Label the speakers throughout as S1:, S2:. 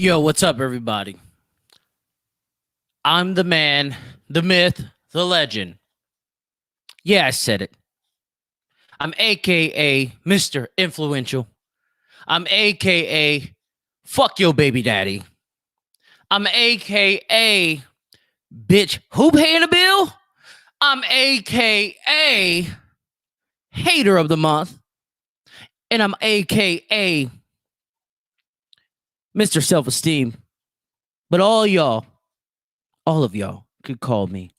S1: Yo, what's up, everybody? I'm the man, the myth, the legend. Yeah, I said it. I'm AKA Mr. Influential. I'm AKA Fuck Your Baby Daddy. I'm AKA Bitch Who Paying the Bill? I'm AKA Hater of the Month. And I'm AKA Mr. Self-Esteem. But all of y'all could call me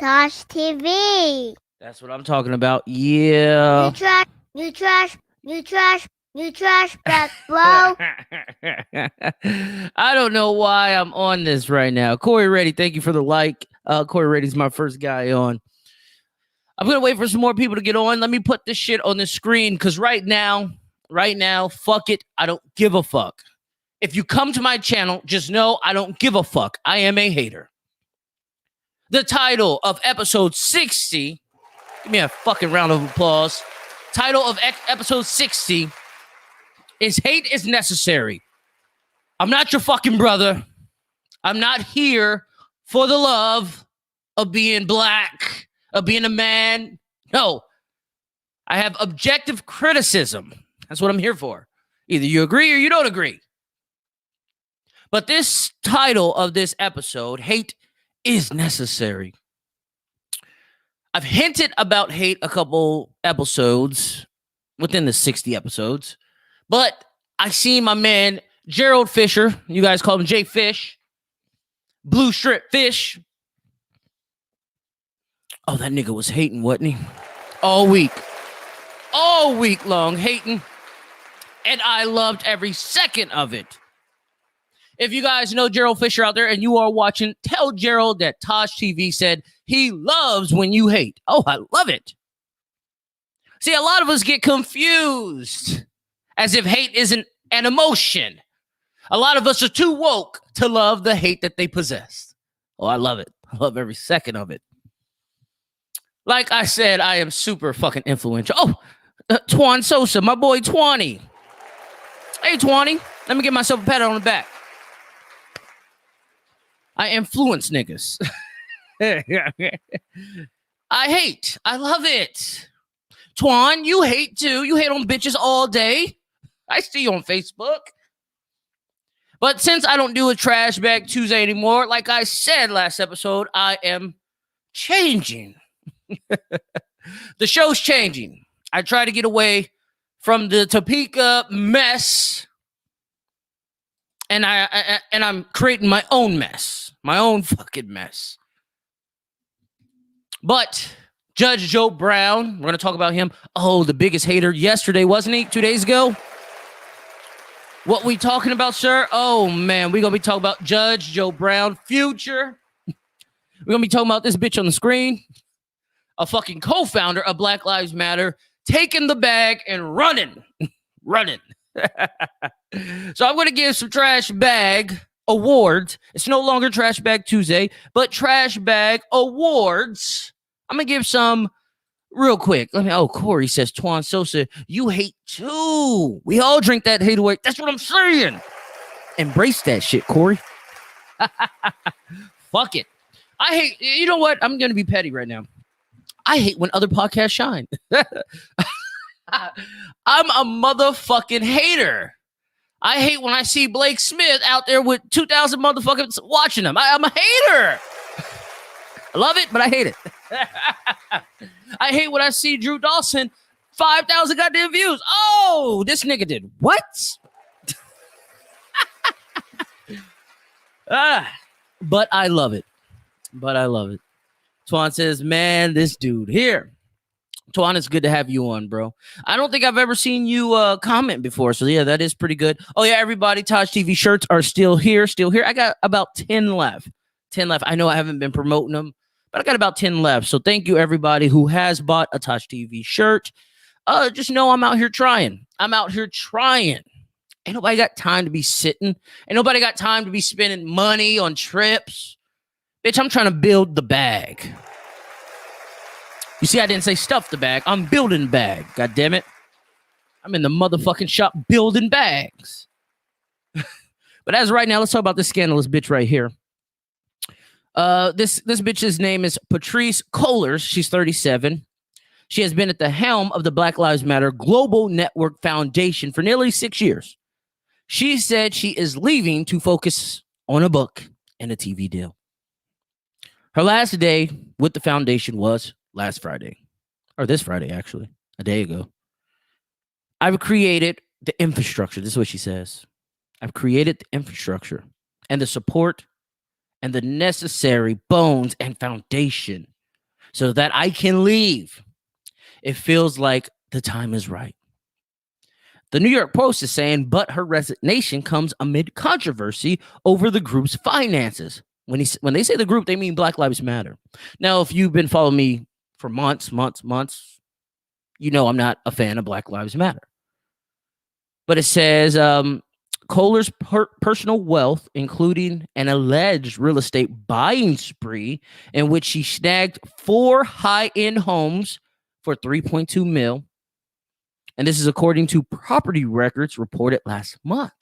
S2: TaijhTV.
S1: That's what I'm talking about. Yeah.
S2: You trash, back, bro.
S1: I don't know why I'm on this right now. Corey Reddy, thank you for the like. Corey Reddy's my first guy on. I'm going to wait for some more people to get on. Let me put this shit on the screen because right now, fuck it. I don't give a fuck. If you come to my channel, just know I don't give a fuck. I am a hater. The title of episode 60, give me a fucking round of applause. Title of episode 60 is Hate is Necessary. I'm not your fucking brother. I'm not here for the love of being black, of being a man. No. I have objective criticism. That's what I'm here for. Either you agree or you don't agree. But this title of this episode, Hate is Necessary. I've hinted about hate a couple episodes within the 60 episodes, but I see my man Gerald Fisher, you guys call him J Fish, Blue Strip Fish. Oh, that nigga was hating, wasn't he? All week long hating, and I loved every second of it. If you guys know Gerald Fisher out there and you are watching, tell Gerald that TaijhTV said he loves when you hate. Oh, I love it. See, a lot of us get confused as if hate isn't an emotion. A lot of us are too woke to love the hate that they possess. Oh, I love it. I love every second of it. Like I said, I am super fucking influential. Oh, Twan Sosa, my boy Twanny. Hey, Twanny. Let me give myself a pat on the back. I influence niggas. I hate. I love it. Twan, you hate too. You hate on bitches all day. I see you on Facebook. But since I don't do a Trash Bag Tuesday anymore, like I said last episode, I am changing. The show's changing. I try to get away from the Topeka mess. And I'm creating my own mess. My own fucking mess. But Judge Joe Brown, we're going to talk about him. Oh, the biggest hater yesterday, wasn't he? 2 days ago? What we talking about, sir? Oh, man, we're going to be talking about Judge Joe Brown, future. We're going to be talking about this bitch on the screen. A fucking co-founder of Black Lives Matter, taking the bag and running. Running. So I'm going to give some trash bag awards. It's no longer Trash Bag Tuesday, but trash bag awards. I'm going to give some real quick. Corey says, Twan Sosa, you hate too. We all drink that hate away. That's what I'm saying. Embrace that shit, Corey. Fuck it. I hate, you know what? I'm going to be petty right now. I hate when other podcasts shine. I'm a motherfucking hater. I hate when I see Blake Smith out there with 2,000 motherfuckers watching him. I'm a hater. I love it, but I hate it. I hate when I see Drew Dawson, 5,000 goddamn views. Oh, this nigga did what? But I love it. Twan says, man, this dude here. Twan, it's good to have you on, bro. I don't think I've ever seen you comment before. So, yeah, that is pretty good. Oh, yeah, everybody, TaijhTV shirts are still here. I got about 10 left. I know I haven't been promoting them, but I got about 10 left. So, thank you, everybody who has bought a TaijhTV shirt. Just know I'm out here trying. Ain't nobody got time to be sitting. Ain't nobody got time to be spending money on trips. Bitch, I'm trying to build the bag. You see, I didn't say stuff the bag. I'm building bag. God damn it. I'm in the motherfucking shop building bags. But as of right now, let's talk about this scandalous bitch right here. This bitch's name is Patrisse Cullors. She's 37. She has been at the helm of the Black Lives Matter Global Network Foundation for nearly 6 years. She said she is leaving to focus on a book and a TV deal. Her last day with the foundation was last Friday, or this Friday, actually, a day ago. I've created the infrastructure. This is what she says. I've created the infrastructure and the support and the necessary bones and foundation so that I can leave. It feels like the time is right. The New York Post is saying, but her resignation comes amid controversy over the group's finances. When they say the group, they mean Black Lives Matter. Now, if you've been following me for months, you know I'm not a fan of Black Lives Matter. But it says Cullors' personal wealth, including an alleged real estate buying spree in which she snagged 4 high-end homes for $3.2 million. And this is according to property records reported last month.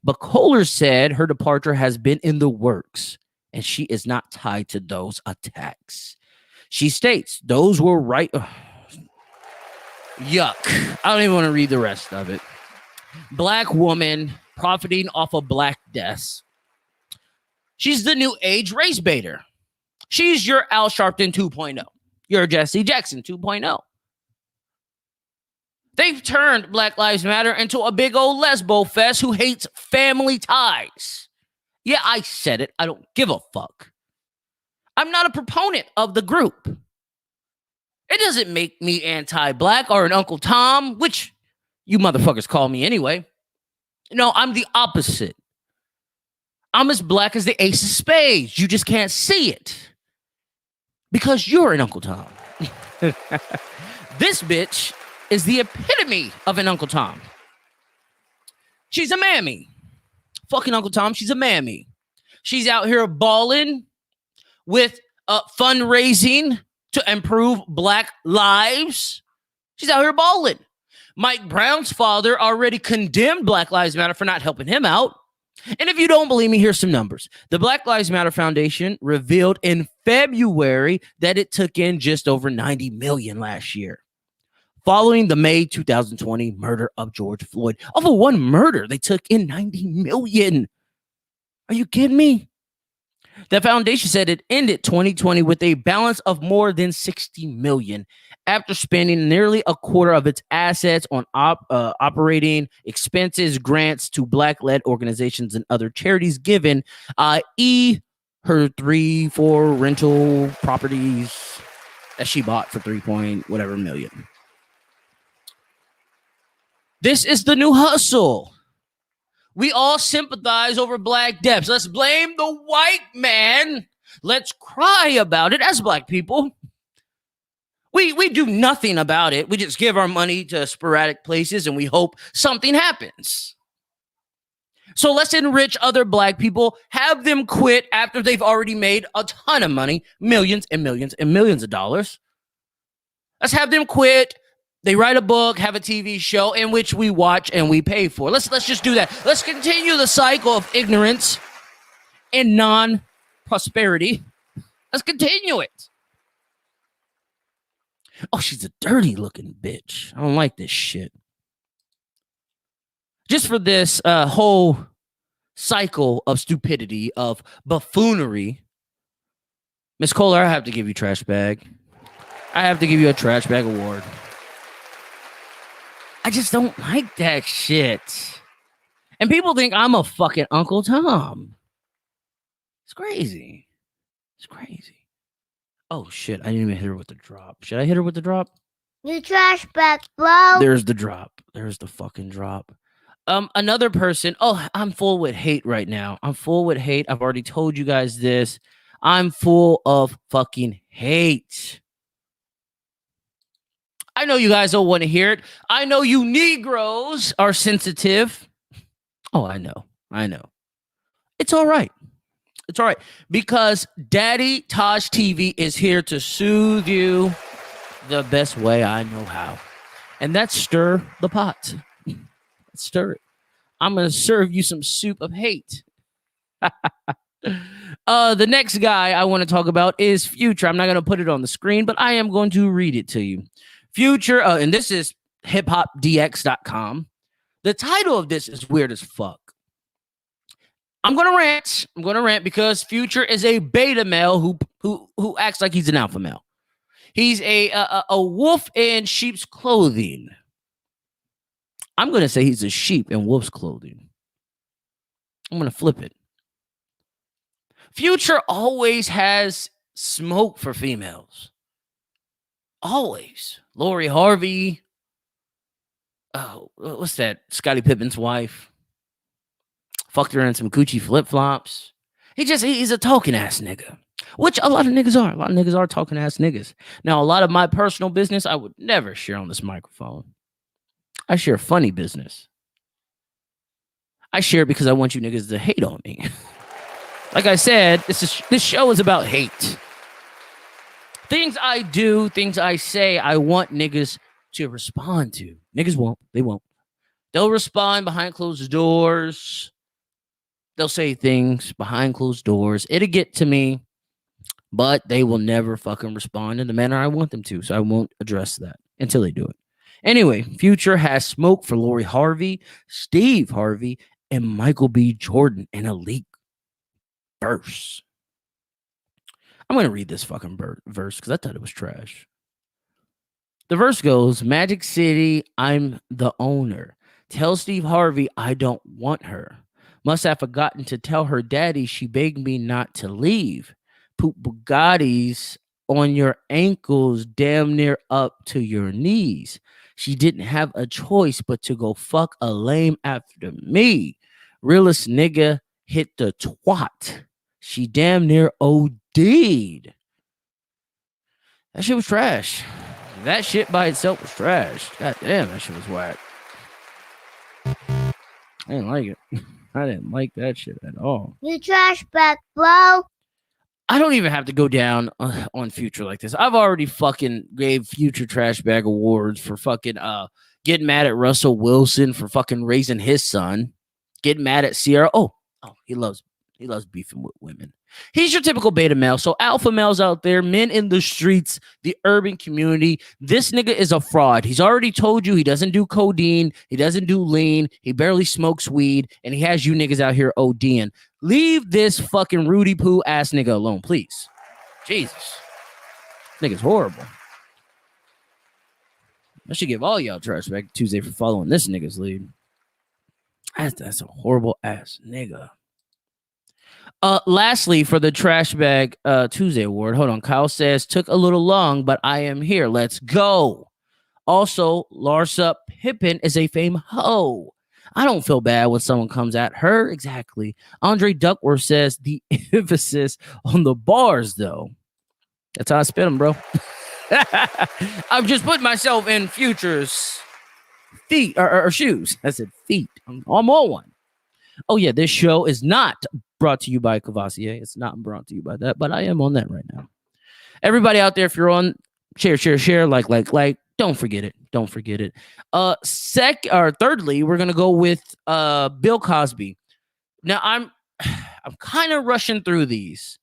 S1: But Cullors said her departure has been in the works, and she is not tied to those attacks. She states those were right. Yuck. I don't even want to read the rest of it. Black woman profiting off of black deaths. She's the new age race baiter. She's your Al Sharpton 2.0. You're Jesse Jackson 2.0. They've turned Black Lives Matter into a big old lesbo fest who hates family ties. Yeah, I said it. I don't give a fuck. I'm not a proponent of the group. It doesn't make me anti-black or an Uncle Tom, which you motherfuckers call me anyway. No, I'm the opposite. I'm as black as the ace of spades. You just can't see it because you're an Uncle Tom. This bitch is the epitome of an Uncle Tom. She's a mammy. Fucking Uncle Tom, she's a mammy. She's out here balling with fundraising to improve black lives. She's out here balling. Mike Brown's father already condemned Black Lives Matter for not helping him out. And if you don't believe me, here's some numbers. The Black Lives Matter Foundation revealed in February that it took in just over $90 million last year, following the May 2020 murder of George Floyd. Over one murder, they took in $90 million. Are you kidding me? The foundation said it ended 2020 with a balance of more than $60 million after spending nearly a quarter of its assets on operating expenses, grants to black-led organizations and other charities given, i.e. her 3-4 rental properties that she bought for $3 million. This is the new hustle. We all sympathize over black deaths. Let's blame the white man. Let's cry about it as black people. We do nothing about it. We just give our money to sporadic places and we hope something happens. So let's enrich other black people, have them quit after they've already made a ton of money, millions and millions and millions of dollars. Let's have them quit. They write a book, have a TV show in which we watch and we pay for. Let's just do that. Let's continue the cycle of ignorance and non-prosperity. Let's continue it. Oh, she's a dirty looking bitch. I don't like this shit. Just for this whole cycle of stupidity, of buffoonery, Miss Cullors, I have to give you trash bag. I have to give you a trash bag award. I just don't like that shit. And people think I'm a fucking Uncle Tom. It's crazy. It's crazy. Oh, shit. I didn't even hit her with the drop. Should I hit her with the drop?
S2: You trash bag, bro.
S1: There's the drop. There's the fucking drop. Another person. Oh, I'm full with hate right now. I'm full with hate. I've already told you guys this. I'm full of fucking hate. I know you guys don't want to hear it. I know you Negroes are sensitive. Oh, I know. It's all right. It's all right. Because Daddy TaijhTV is here to soothe you the best way I know how. And that's stir the pot. Stir it. I'm going to serve you some soup of hate. The next guy I want to talk about is Future. I'm not going to put it on the screen, but I am going to read it to you. Future, and this is hiphopdx.com. The title of this is weird as fuck. I'm going to rant. I'm going to rant because Future is a beta male who acts like he's an alpha male. He's a wolf in sheep's clothing. I'm going to say he's a sheep in wolf's clothing. I'm going to flip it. Future always has smoke for females. Always. Lori Harvey. Oh, what's that? Scottie Pippen's wife. Fucked her in some Gucci flip-flops. He's a talking ass nigga. Which a lot of niggas are. A lot of niggas are talking ass niggas. Now, a lot of my personal business I would never share on this microphone. I share funny business. I share it because I want you niggas to hate on me. Like I said, this show is about hate. Things I do, things I say, I want niggas to respond to. Niggas won't. They won't. They'll respond behind closed doors. They'll say things behind closed doors. It'll get to me, but they will never fucking respond in the manner I want them to. So I won't address that until they do it. Anyway, Future has smoke for Lori Harvey, Steve Harvey, and Michael B. Jordan in a leak verse. I'm going to read this fucking verse because I thought it was trash. The verse goes, Magic City, I'm the owner. Tell Steve Harvey I don't want her. Must have forgotten to tell her daddy she begged me not to leave. Poop Bugattis on your ankles damn near up to your knees. She didn't have a choice but to go fuck a lame after me. Realest nigga hit the twat. She damn near OD'd. That shit was trash. That shit by itself was trash. God damn, that shit was whack. I didn't like it. I didn't like that shit at all.
S2: You trash bag, bro.
S1: I don't even have to go down on Future like this. I've already fucking gave Future trash bag awards for fucking getting mad at Russell Wilson for fucking raising his son. Getting mad at Sierra. Oh, he loves beefing with women. He's your typical beta male. So alpha males out there, men in the streets, the urban community, this nigga is a fraud. He's already told you he doesn't do codeine. He doesn't do lean. He barely smokes weed. And he has you niggas out here ODing. Leave this fucking Rudy Poo ass nigga alone, please. Jesus. This nigga's horrible. I should give all y'all trash back Tuesday for following this nigga's lead. That's a horrible ass nigga. Lastly, for the Trash Bag Tuesday award, hold on. Kyle says, took a little long, but I am here. Let's go. Also, Larsa Pippen is a fame hoe. I don't feel bad when someone comes at her. Exactly. Andre Duckworth says the emphasis on the bars, though. That's how I spit them, bro. I'm just putting myself in Future's feet or shoes. I said feet. I'm on one. Oh, yeah, this show is not brought to you by Cavassier. It's not brought to you by that, but I am on that right now. Everybody out there, if you're on, share, like. Don't forget it. Don't forget it. Thirdly, we're gonna go with Bill Cosby. Now I'm kind of rushing through these.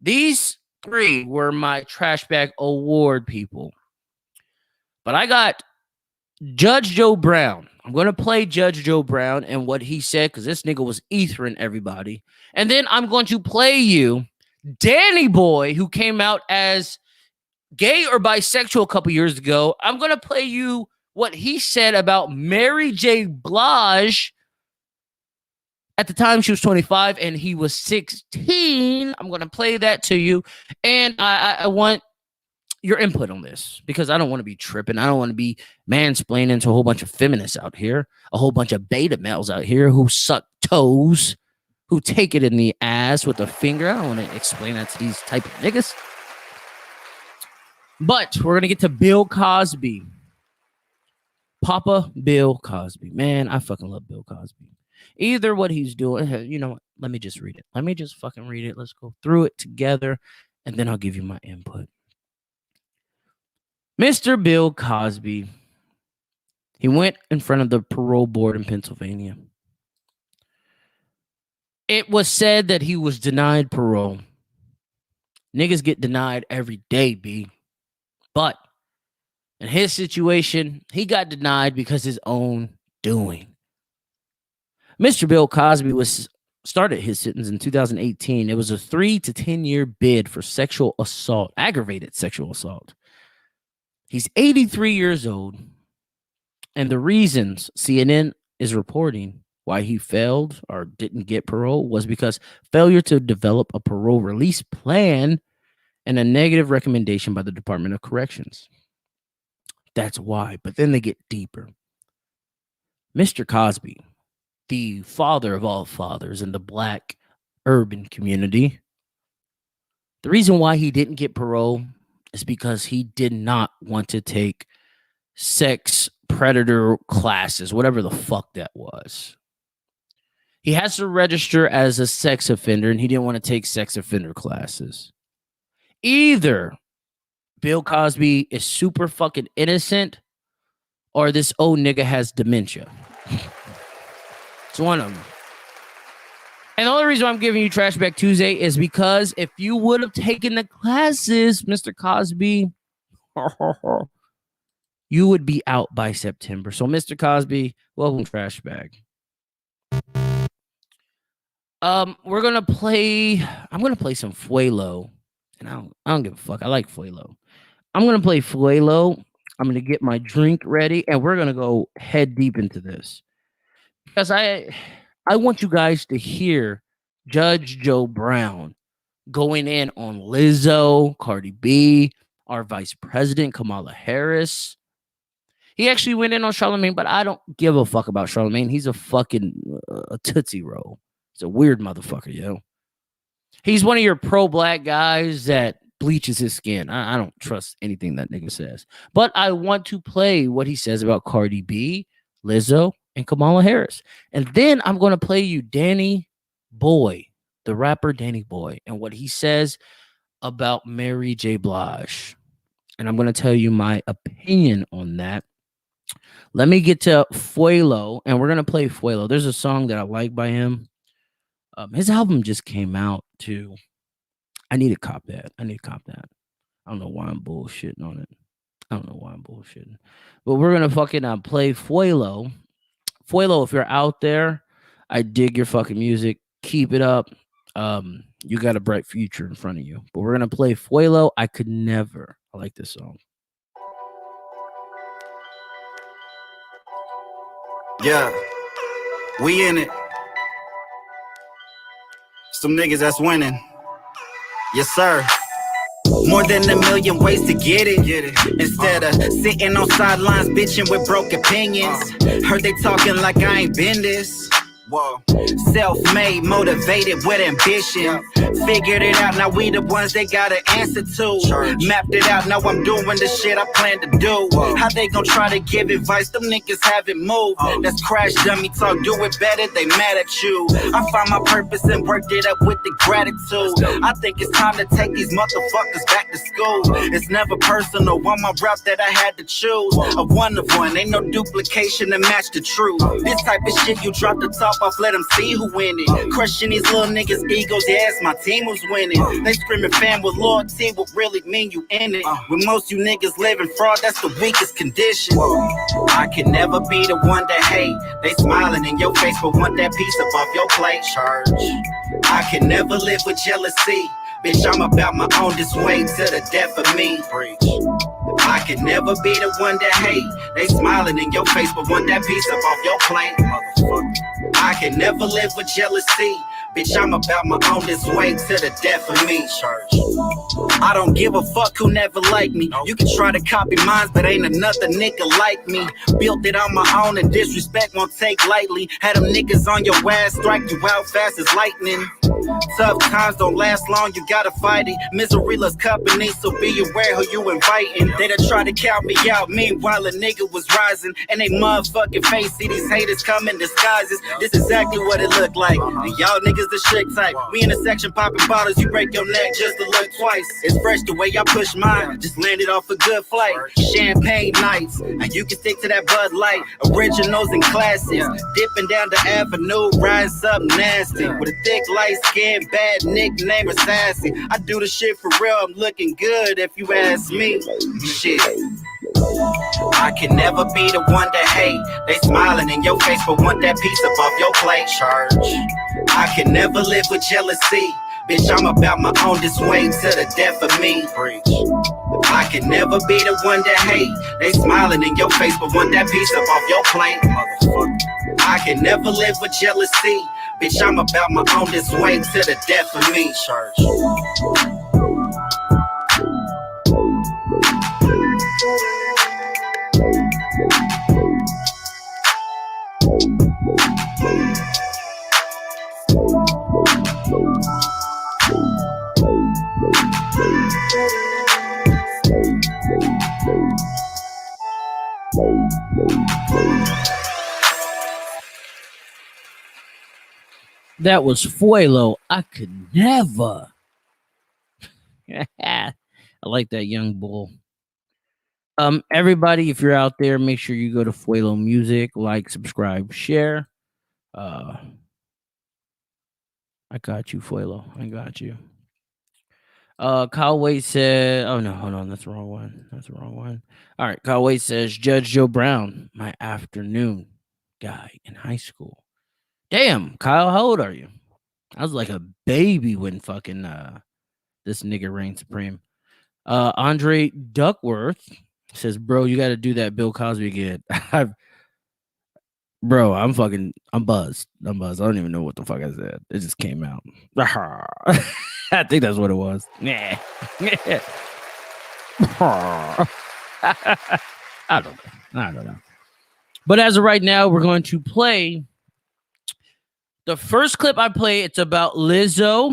S1: These three were my Trash Bag Award people, but I got Judge Joe Brown. I'm going to play Judge Joe Brown and what he said because this nigga was ethering everybody. And then I'm going to play you Danny Boy, who came out as gay or bisexual a couple years ago. I'm going to play you what he said about Mary J Blige. At the time, she was 25 and he was 16. I'm going to play that to you. And I want your input on this because I don't want to be tripping. I don't want to be mansplaining to a whole bunch of feminists out here, a whole bunch of beta males out here who suck toes, who take it in the ass with a finger. I don't want to explain that to these type of niggas. But we're going to get to Bill Cosby. Papa Bill Cosby. Man, I fucking love Bill Cosby. Either what he's doing, you know what? Let me just read it. Let me just fucking read it. Let's go through it together, and then I'll give you my input. Mr. Bill Cosby, he went in front of the parole board in Pennsylvania. It was said that he was denied parole. Niggas get denied every day, B. But in his situation, he got denied because his own doing. Mr. Bill Cosby started his sentence in 2018. It was a 3 to 10 year bid for sexual assault, aggravated sexual assault. He's 83 years old. And the reasons CNN is reporting why he failed or didn't get parole was because failure to develop a parole release plan and a negative recommendation by the Department of Corrections. That's why. But then they get deeper. Mr. Cosby, the father of all fathers in the black urban community, the reason why he didn't get parole is because he did not want to take sex predator classes, whatever the fuck that was. He has to register as a sex offender, and he didn't want to take sex offender classes. Either Bill Cosby is super fucking innocent, or this old nigga has dementia. It's one of them. And the only reason I'm giving you Trashback Tuesday is because if you would have taken the classes, Mr. Cosby, you would be out by September. So, Mr. Cosby, welcome Trashback. I'm gonna play some Fuelo. And I don't give a fuck. I like Fuelo. I'm gonna play Fuelo. I'm gonna get my drink ready, and we're gonna go head deep into this. Because I want you guys to hear Judge Joe Brown going in on Lizzo, CardiB, our Vice President Kamala Harris. He actually went in on Charlamagne, but I don't give a fuck about Charlamagne. He's a fucking a Tootsie Roll. He's a weird motherfucker, yo. He's one of your pro-black guys that bleaches his skin. I don't trust anything that nigga says. But I want to play what he says about CardiB, Lizzo, and Kamala Harris. And then I'm going to play you Danny Boy, the rapper Danny Boy, and what he says about Mary J Blige. And I'm going to tell you my opinion on that. Let me get to Fuelo, and we're going to play Fuelo. There's a song that I like by him. His album just came out, too. I need to cop that. I don't know why I'm bullshitting on it. But we're going to fucking play Fuelo. Fuelo, if you're out there, I dig your fucking music. Keep it up. You got a bright future in front of you. But we're going to play Fuelo. I like this song.
S3: Yeah, we in it. Some niggas that's winning. Yes, sir. More than a million ways to get it. Instead of sitting on sidelines bitching with broke opinions. Heard they talking like I ain't been this. Whoa. Self-made, motivated with ambition. Figured it out, now we the ones they gotta answer to. Mapped it out, now I'm doing the shit I plan to do. How they gon' try to give advice? Them niggas haven't moved. That's crash dummy talk, do it better, they mad at you. I found my purpose and worked it up with the gratitude. I think it's time to take these motherfuckers back to school. It's never personal, on my route that I had to choose. A one of one, ain't no duplication to match the truth. This type of shit you drop the top off, let them see who winning. Crushing these little niggas' egos, yes, my team was winning. They screaming fan with loyalty, what really mean you in it? When most you niggas live in fraud, that's the weakest condition. I can never be the one to hate. They smiling in your face, but want that piece up off your plate. Charge. I can never live with jealousy. Bitch, I'm about my own this way to the death of me. I can never be the one to hate. They smiling in your face, but want that piece up off your plate. I can never live with jealousy. Bitch, I'm about my own this way to the death of me. I don't give a fuck who never liked me. You can try to copy mine, but ain't another nigga like me. Built it on my own and disrespect won't take lightly. Had them niggas on your ass, strike you out fast as lightning. Tough times don't last long, you gotta fight it. Misery loves company, so be aware who you inviting. They done try to count me out, meanwhile a nigga was rising. And they motherfucking face, see these haters come in disguises. This exactly what it looked like. And y'all niggas the shit type. We in the section popping bottles, you break your neck just to look twice. It's fresh the way I push mine, just landed off a good flight. Champagne nights, and you can stick to that Bud Light. Originals and classics, dipping down the avenue, riding something nasty. With a thick light skin, bad nickname assassin. I do the shit for real, I'm looking good if you ask me. Shit. I can never be the one to hate. They smiling in your face but want that piece up off your plate. Charge. I can never live with jealousy. Bitch, I'm about my own this way to the death of me. I can never be the one to hate. They smiling in your face but want that piece up off your plate. I can never live with jealousy. Bitch, I'm about my own this way to the death of me. Charge.
S1: That was Fuelo. I could never. I like that young bull. Everybody, if you're out there, make sure you go to Fuelo Music, like, subscribe, share. I got you, Fuelo. I got you. Kyle Wade said, oh no, hold on, that's the wrong one. That's the wrong one. All right, Kyle Wade says, Judge Joe Brown, my afternoon guy in high school. Damn, Kyle, how old are you? I was like a baby when fucking this nigga reigned supreme. Andre Duckworth says, bro, you got to do that Bill Cosby again. Bro, I'm buzzed. I'm buzzed. I don't even know what the fuck I said. It just came out. I think that's what it was. Nah. I don't know. But as of right now, we're going to play the first clip I play. It's about Lizzo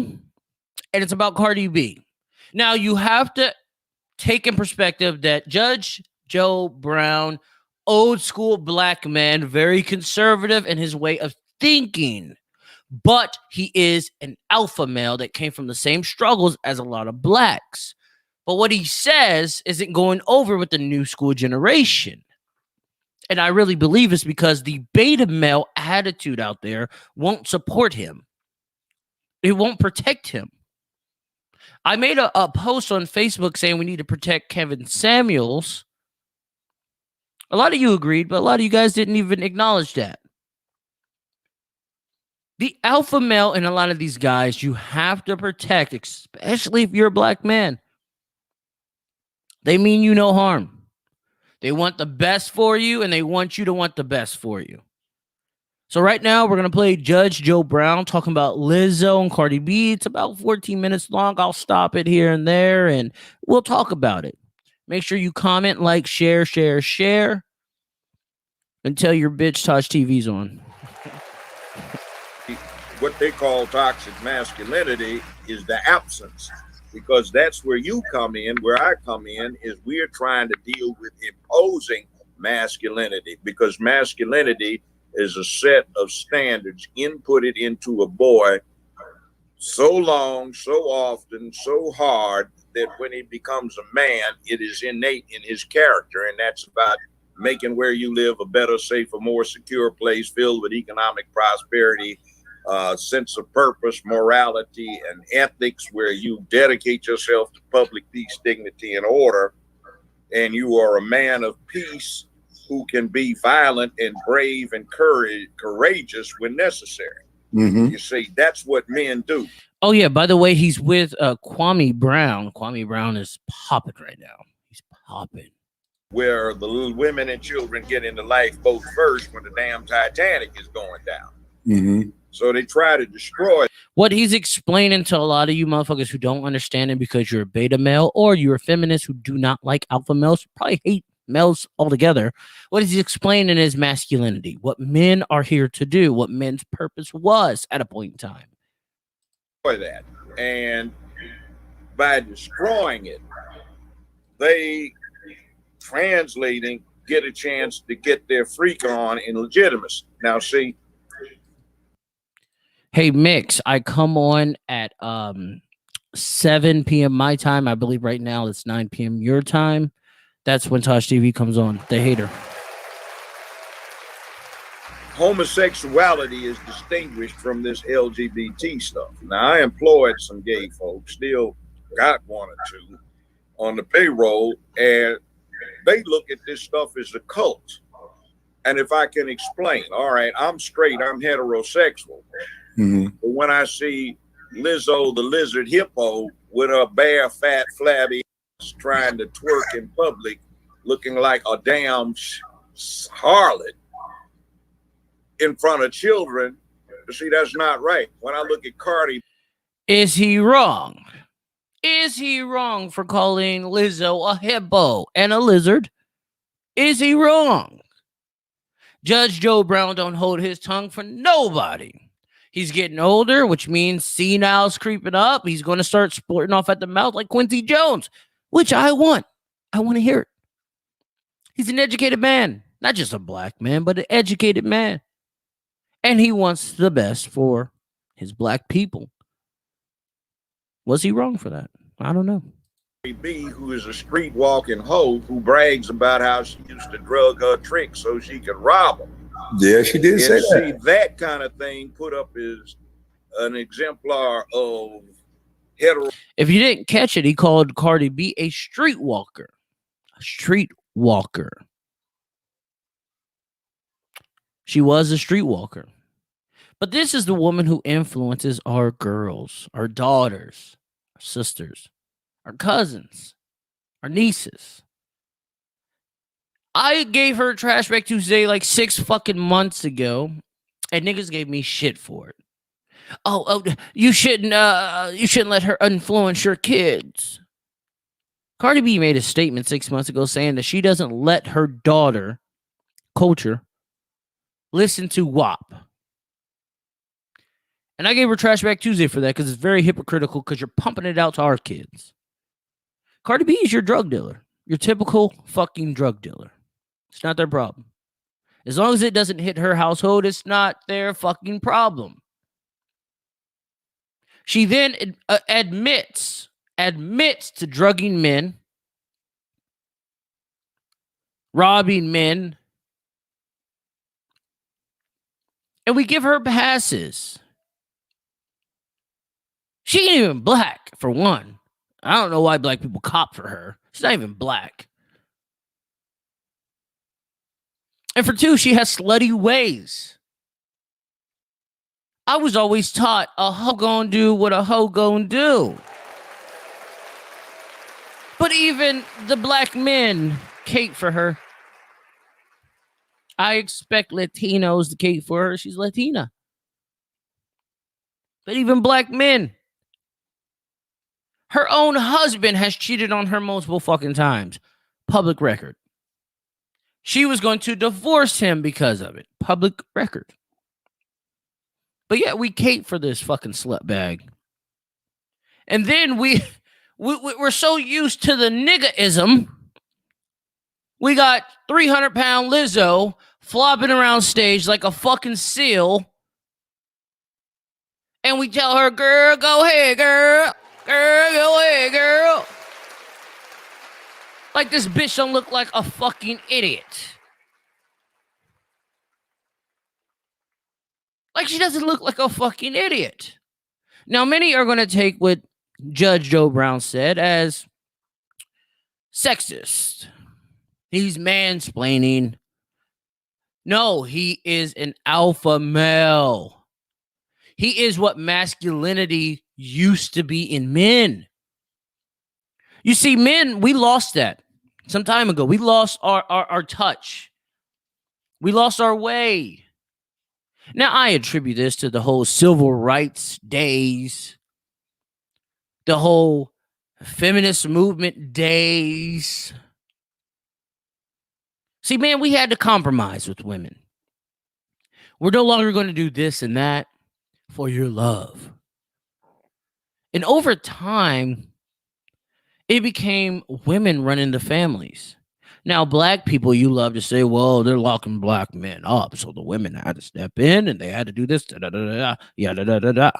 S1: and it's about CardiB. Now, you have to take in perspective that Judge Joe Brown, old school black man, very conservative in his way of thinking, but he is an alpha male that came from the same struggles as a lot of blacks. But what he says isn't going over with the new school generation. And I really believe it's because the beta male attitude out there won't support him. It won't protect him. I made a post on Facebook saying we need to protect Kevin Samuels. A lot of you agreed, but a lot of you guys didn't even acknowledge that. The alpha male in a lot of these guys, you have to protect, especially if you're a black man. They mean you no harm. They want the best for you, and they want you to want the best for you. So right now, we're going to play Judge Joe Brown talking about Lizzo and CardiB. It's about 14 minutes long. I'll stop it here and there, and we'll talk about it. Make sure you comment, like, share, and tell your bitch TaijhTV's on.
S4: What they call toxic masculinity is the absence, because that's where you come in. Where I come in is we're trying to deal with imposing masculinity, because masculinity is a set of standards inputted into a boy so long, so often, so hard that when he becomes a man, it is innate in his character. And that's about making where you live a better, safer, more secure place filled with economic prosperity, sense of purpose, morality, and ethics, where you dedicate yourself to public peace, dignity, and order. And you are a man of peace who can be violent and brave and courageous when necessary. Mm-hmm. You see, that's what men do.
S1: Oh, yeah. By the way, he's with Kwame Brown. Kwame Brown is popping right now. He's popping.
S4: Where the little women and children get into lifeboat first when the damn Titanic is going down. Mm-hmm. So they try to destroy.
S1: What he's explaining to a lot of you motherfuckers who don't understand it because you're a beta male or you're a feminist who do not like alpha males, probably hate males altogether. What he's explaining is masculinity, what men are here to do, what men's purpose was at a point in time.
S4: that. And by destroying it, they translating get a chance to get their freak on in legitimacy. Now, see.
S1: Hey, Mix, I come on at 7 p.m. my time. I believe right now it's 9 p.m. your time. That's when TaijhTV comes on. The hater.
S4: Homosexuality is distinguished from this LGBT stuff. Now, I employed some gay folks, still got one or two on the payroll, and they look at this stuff as a cult. And if I can explain, all right, I'm straight, I'm heterosexual. Mm-hmm. But when I see Lizzo, the lizard hippo, with her bare, fat, flabby ass trying to twerk in public, looking like a damn harlot in front of children, see, that's not right. When I look at Cardi,
S1: is he wrong? Is he wrong for calling Lizzo a hippo and a lizard? Is he wrong? Judge Joe Brown don't hold his tongue for nobody. He's getting older, which means senile's creeping up. He's going to start splurting off at the mouth like Quincy Jones, which I want. I want to hear it. He's an educated man, not just a black man, but an educated man. And he wants the best for his black people. Was he wrong for that? I don't know.
S4: B, who is a street walking hoe who brags about how she used to drug her tricks so she could rob them.
S5: Yeah, she did say that.
S4: See, that kind of thing put up as an exemplar of hetero.
S1: If you didn't catch it, he called CardiB a streetwalker. A streetwalker. She was a streetwalker. But this is the woman who influences our girls, our daughters, our sisters, our cousins, our nieces. I gave her Trash Back Tuesday like 6 fucking months ago, and niggas gave me shit for it. Oh, you shouldn't let her influence your kids. CardiB made a statement 6 months ago saying that she doesn't let her daughter, Culture, listen to WAP. And I gave her Trash Back Tuesday for that because it's very hypocritical because you're pumping it out to our kids. CardiB is your drug dealer. Your typical fucking drug dealer. It's not their problem. As long as it doesn't hit her household, it's not their fucking problem. She then admits to drugging men, robbing men, and we give her passes. She ain't even black, for one. I don't know why black people cop for her. She's not even black. And for two, she has slutty ways. I was always taught a hoe gonna do what a hoe gonna do. But even the black men cape for her. I expect Latinos to cape for her. She's Latina. But even black men. Her own husband has cheated on her multiple fucking times. Public record. She was going to divorce him because of it. Public record. But yet we cape for this fucking slut bag. And then we're so used to the niggaism. We got 300-pound Lizzo flopping around stage like a fucking seal. And we tell her, girl, go ahead, girl. Girl, go ahead, girl. Like this bitch don't look like a fucking idiot. Like she doesn't look like a fucking idiot. Now, many are going to take what Judge Joe Brown said as sexist. He's mansplaining. No, he is an alpha male. He is what masculinity used to be in men. You see, men, we lost that some time ago. We lost our touch. We lost our way. Now, I attribute this to the whole civil rights days, the whole feminist movement days. See, man, we had to compromise with women. We're no longer going to do this and that for your love. And over time, it became women running the families. Now, black people, you love to say, well, they're locking black men up, so the women had to step in and they had to do this, da.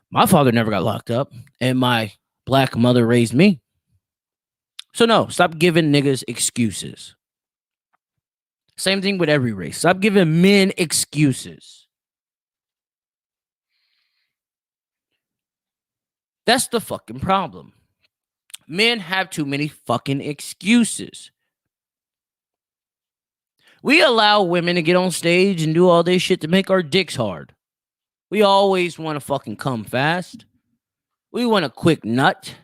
S1: My father never got locked up, and my black mother raised me. So no, stop giving niggas excuses. Same thing with every race. Stop giving men excuses. That's the fucking problem. Men have too many fucking excuses. We allow women to get on stage and do all this shit to make our dicks hard. We always want to fucking come fast. We want a quick nut.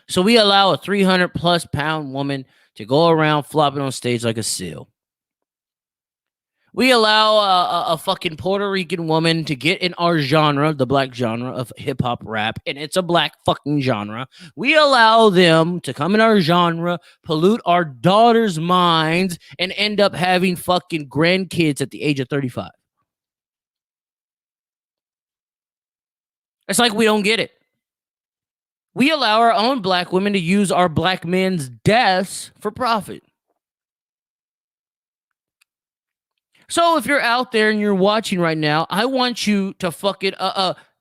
S1: So we allow a 300+ pound woman to go around flopping on stage like a seal. We allow a fucking Puerto Rican woman to get in our genre, the black genre of hip hop rap, and it's a black fucking genre. We allow them to come in our genre, pollute our daughters' minds, and end up having fucking grandkids at the age of 35. It's like we don't get it. We allow our own black women to use our black men's deaths for profit. So if you're out there and you're watching right now, I want you to fucking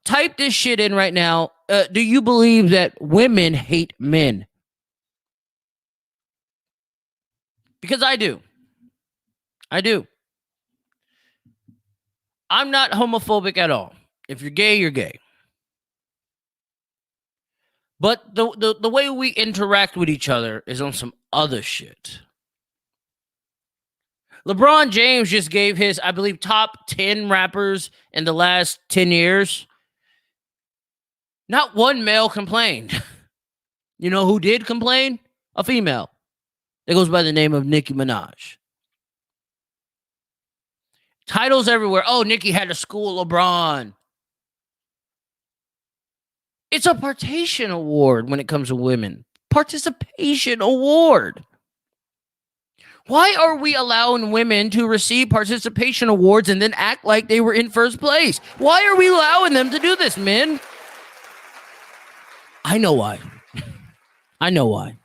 S1: type this shit in right now. Do you believe that women hate men? Because I do. I do. I'm not homophobic at all. If you're gay, you're gay. But the way we interact with each other is on some other shit. LeBron James just gave his, I believe, top 10 rappers in the last 10 years. Not one male complained. You know who did complain? A female. That goes by the name of Nicki Minaj. Titles everywhere. Oh, Nicki had to school LeBron. It's a participation award when it comes to women. Participation award. Why are we allowing women to receive participation awards and then act like they were in first place? Why are we allowing them to do this, men? I know why. I know why.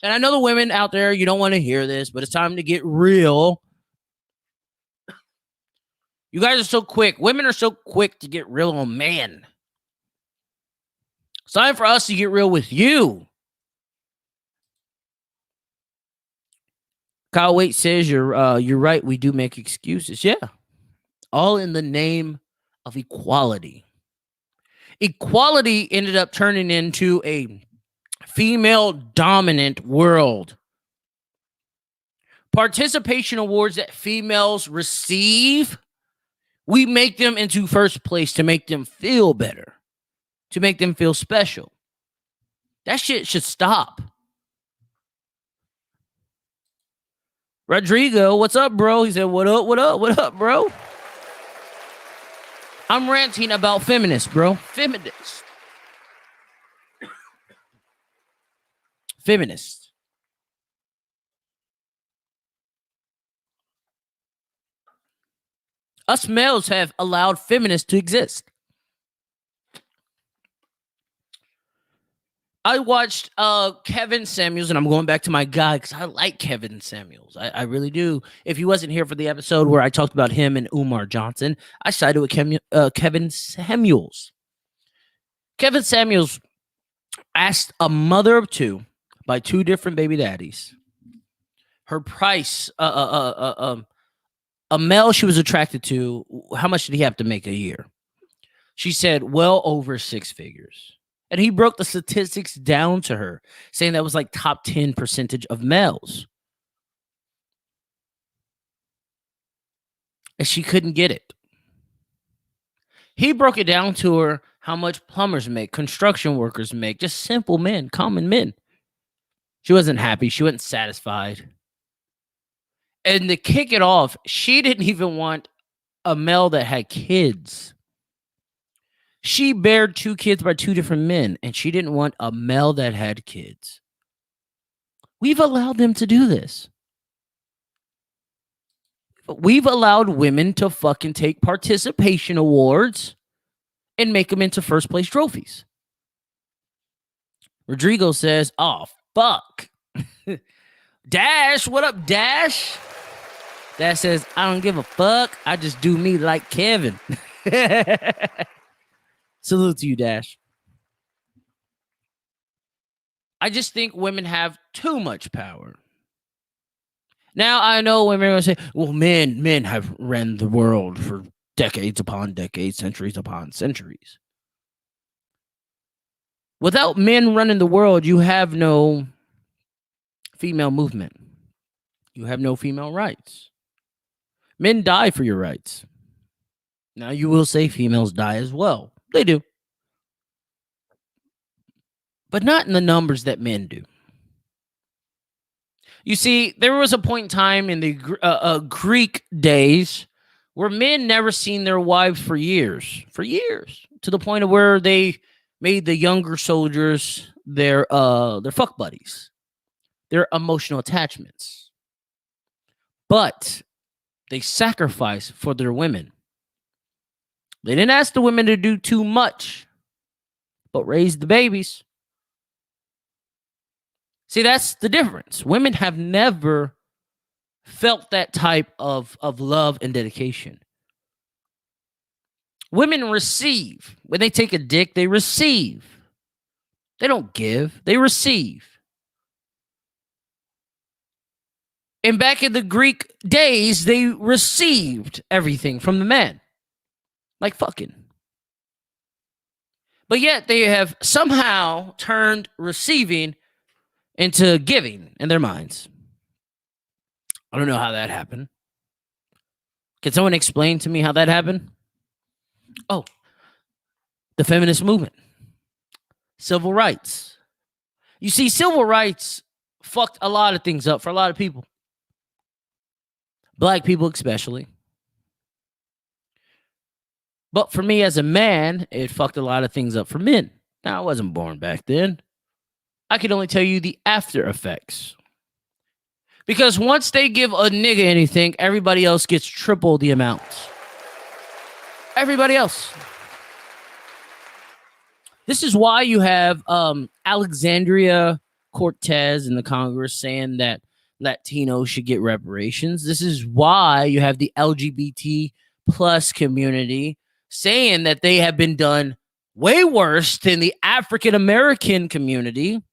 S1: And I know the women out there, you don't want to hear this, but it's time to get real. You guys are so quick. Women are so quick to get real on man. It's time for us to get real with you. Kyle Waite says you're right. We do make excuses. Yeah. All in the name of equality. Equality ended up turning into a female dominant world. Participation awards that females receive, we make them into first place to make them feel better, to make them feel special. That shit should stop. Rodrigo, what's up, bro? He said, what up, bro? I'm ranting about feminists, bro. Feminists. Feminists. Us males have allowed feminists to exist. I watched Kevin Samuels, and I'm going back to my guy because I like Kevin Samuels. I really do. If he wasn't here for the episode where I talked about him and Umar Johnson, I sided with Kevin Samuels. Kevin Samuels asked a mother of two by two different baby daddies her price, a male she was attracted to, how much did he have to make a year? She said, well over 6 figures. And he broke the statistics down to her, saying that was like top 10% of males. And she couldn't get it. He broke it down to her how much plumbers make, construction workers make, just simple men, common men. She wasn't happy. She wasn't satisfied. And to kick it off, she didn't even want a male that had kids. She bared 2 kids by 2 different men, and she didn't want a male that had kids. We've allowed them to do this. We've allowed women to fucking take participation awards and make them into first place trophies. Rodrigo says, oh, fuck. Dash, what up, Dash? Dash says, I don't give a fuck. I just do me like Kevin. Salute to you, Dash. I just think women have too much power. Now, I know women are going to say, well, men have ran the world for decades upon decades, centuries upon centuries. Without men running the world, you have no female movement. You have no female rights. Men die for your rights. Now, you will say females die as well. They do. But not in the numbers that men do. You see, there was a point in time in the Greek days where men never seen their wives for years, to the point of where they made the younger soldiers their fuck buddies, their emotional attachments. But they sacrificed for their women. They didn't ask the women to do too much, but raise the babies. See, that's the difference. Women have never felt that type of love and dedication. Women receive. When they take a dick, they receive. They don't give, they receive. And back in the Greek days, they received everything from the men. Like fucking. But yet they have somehow turned receiving into giving in their minds. I don't know how that happened. Can someone explain to me how that happened? Oh, the feminist movement. Civil rights. You see, civil rights fucked a lot of things up for a lot of people. Black people especially. But for me as a man, it fucked a lot of things up for men. Now, I wasn't born back then. I can only tell you the after effects. Because once they give a nigga anything, everybody else gets triple the amount. Everybody else. This is why you have Alexandria Cortez in the Congress saying that Latinos should get reparations. This is why you have the LGBT plus community saying that they have been done way worse than the African American community.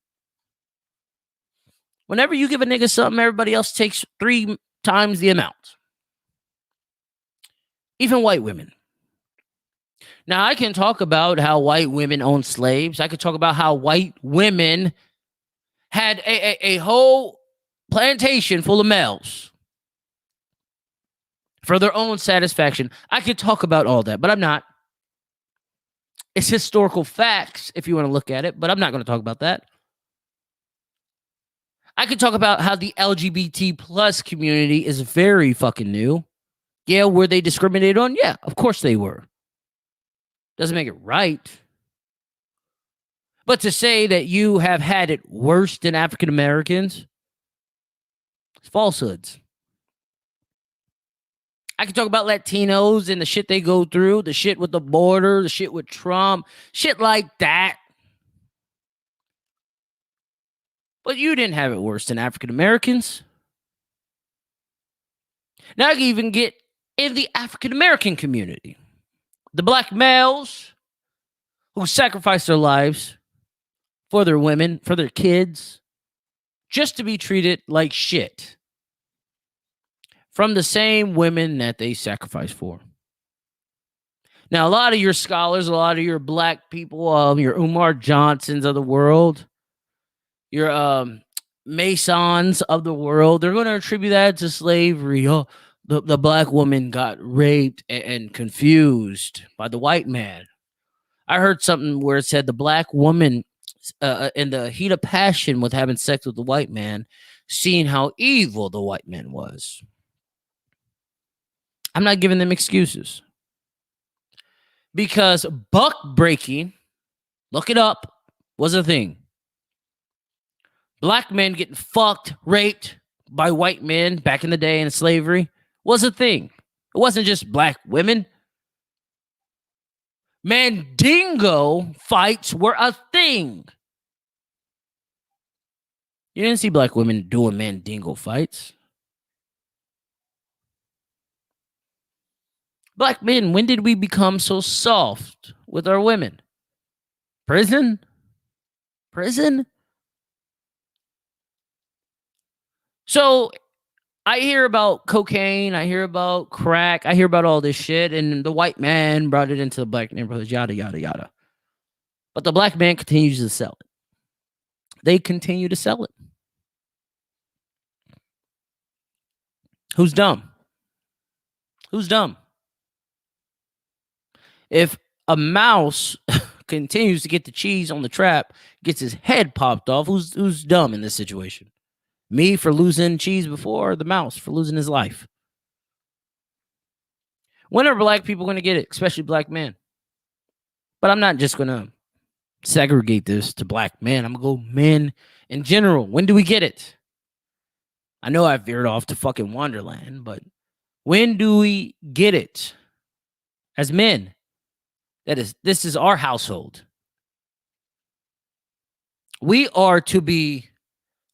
S1: Whenever you give a nigga something, everybody else takes 3 times the amount. Even white women. Now, I can talk about how white women owned slaves. I could talk about how white women had a whole plantation full of males for their own satisfaction. I could talk about all that, but I'm not. It's historical facts if you want to look at it, but I'm not going to talk about that. I could talk about how the LGBT plus community is very fucking new. Yeah, were they discriminated on? Yeah, of course they were. Doesn't make it right. But to say that you have had it worse than African Americans, it's falsehoods. I can talk about Latinos and the shit they go through, the shit with the border, the shit with Trump, shit like that. But you didn't have it worse than African Americans. Now I can even get in the African American community. The black males who sacrifice their lives for their women, for their kids, just to be treated like shit from the same women that they sacrifice for. Now, a lot of your scholars, a lot of your black people, your Umar Johnsons of the world, your Masons of the world, they're going to attribute that to slavery. Oh, the black woman got raped and confused by the white man. I heard something where it said the black woman, in the heat of passion with having sex with the white man, seeing how evil the white man was. I'm not giving them excuses. Because buck breaking, look it up, was a thing. Black men getting fucked, raped by white men back in the day in slavery was a thing. It wasn't just black women. Mandingo fights were a thing. You didn't see black women doing Mandingo fights. Black men, when did we become so soft with our women? Prison? Prison? So I hear about cocaine, I hear about crack, I hear about all this shit, and the white man brought it into the black neighborhoods, yada, yada, yada. But the black man continues to sell it. They continue to sell it. Who's dumb? Who's dumb? If a mouse continues to get the cheese on the trap, gets his head popped off, who's dumb in this situation? Me for losing cheese before, or the mouse for losing his life? When are black people going to get it, especially black men? But I'm not just going to segregate this to black men. I'm going to go men in general. When do we get it? I know I veered off to fucking Wonderland, but when do we get it as men? This is our household. We are to be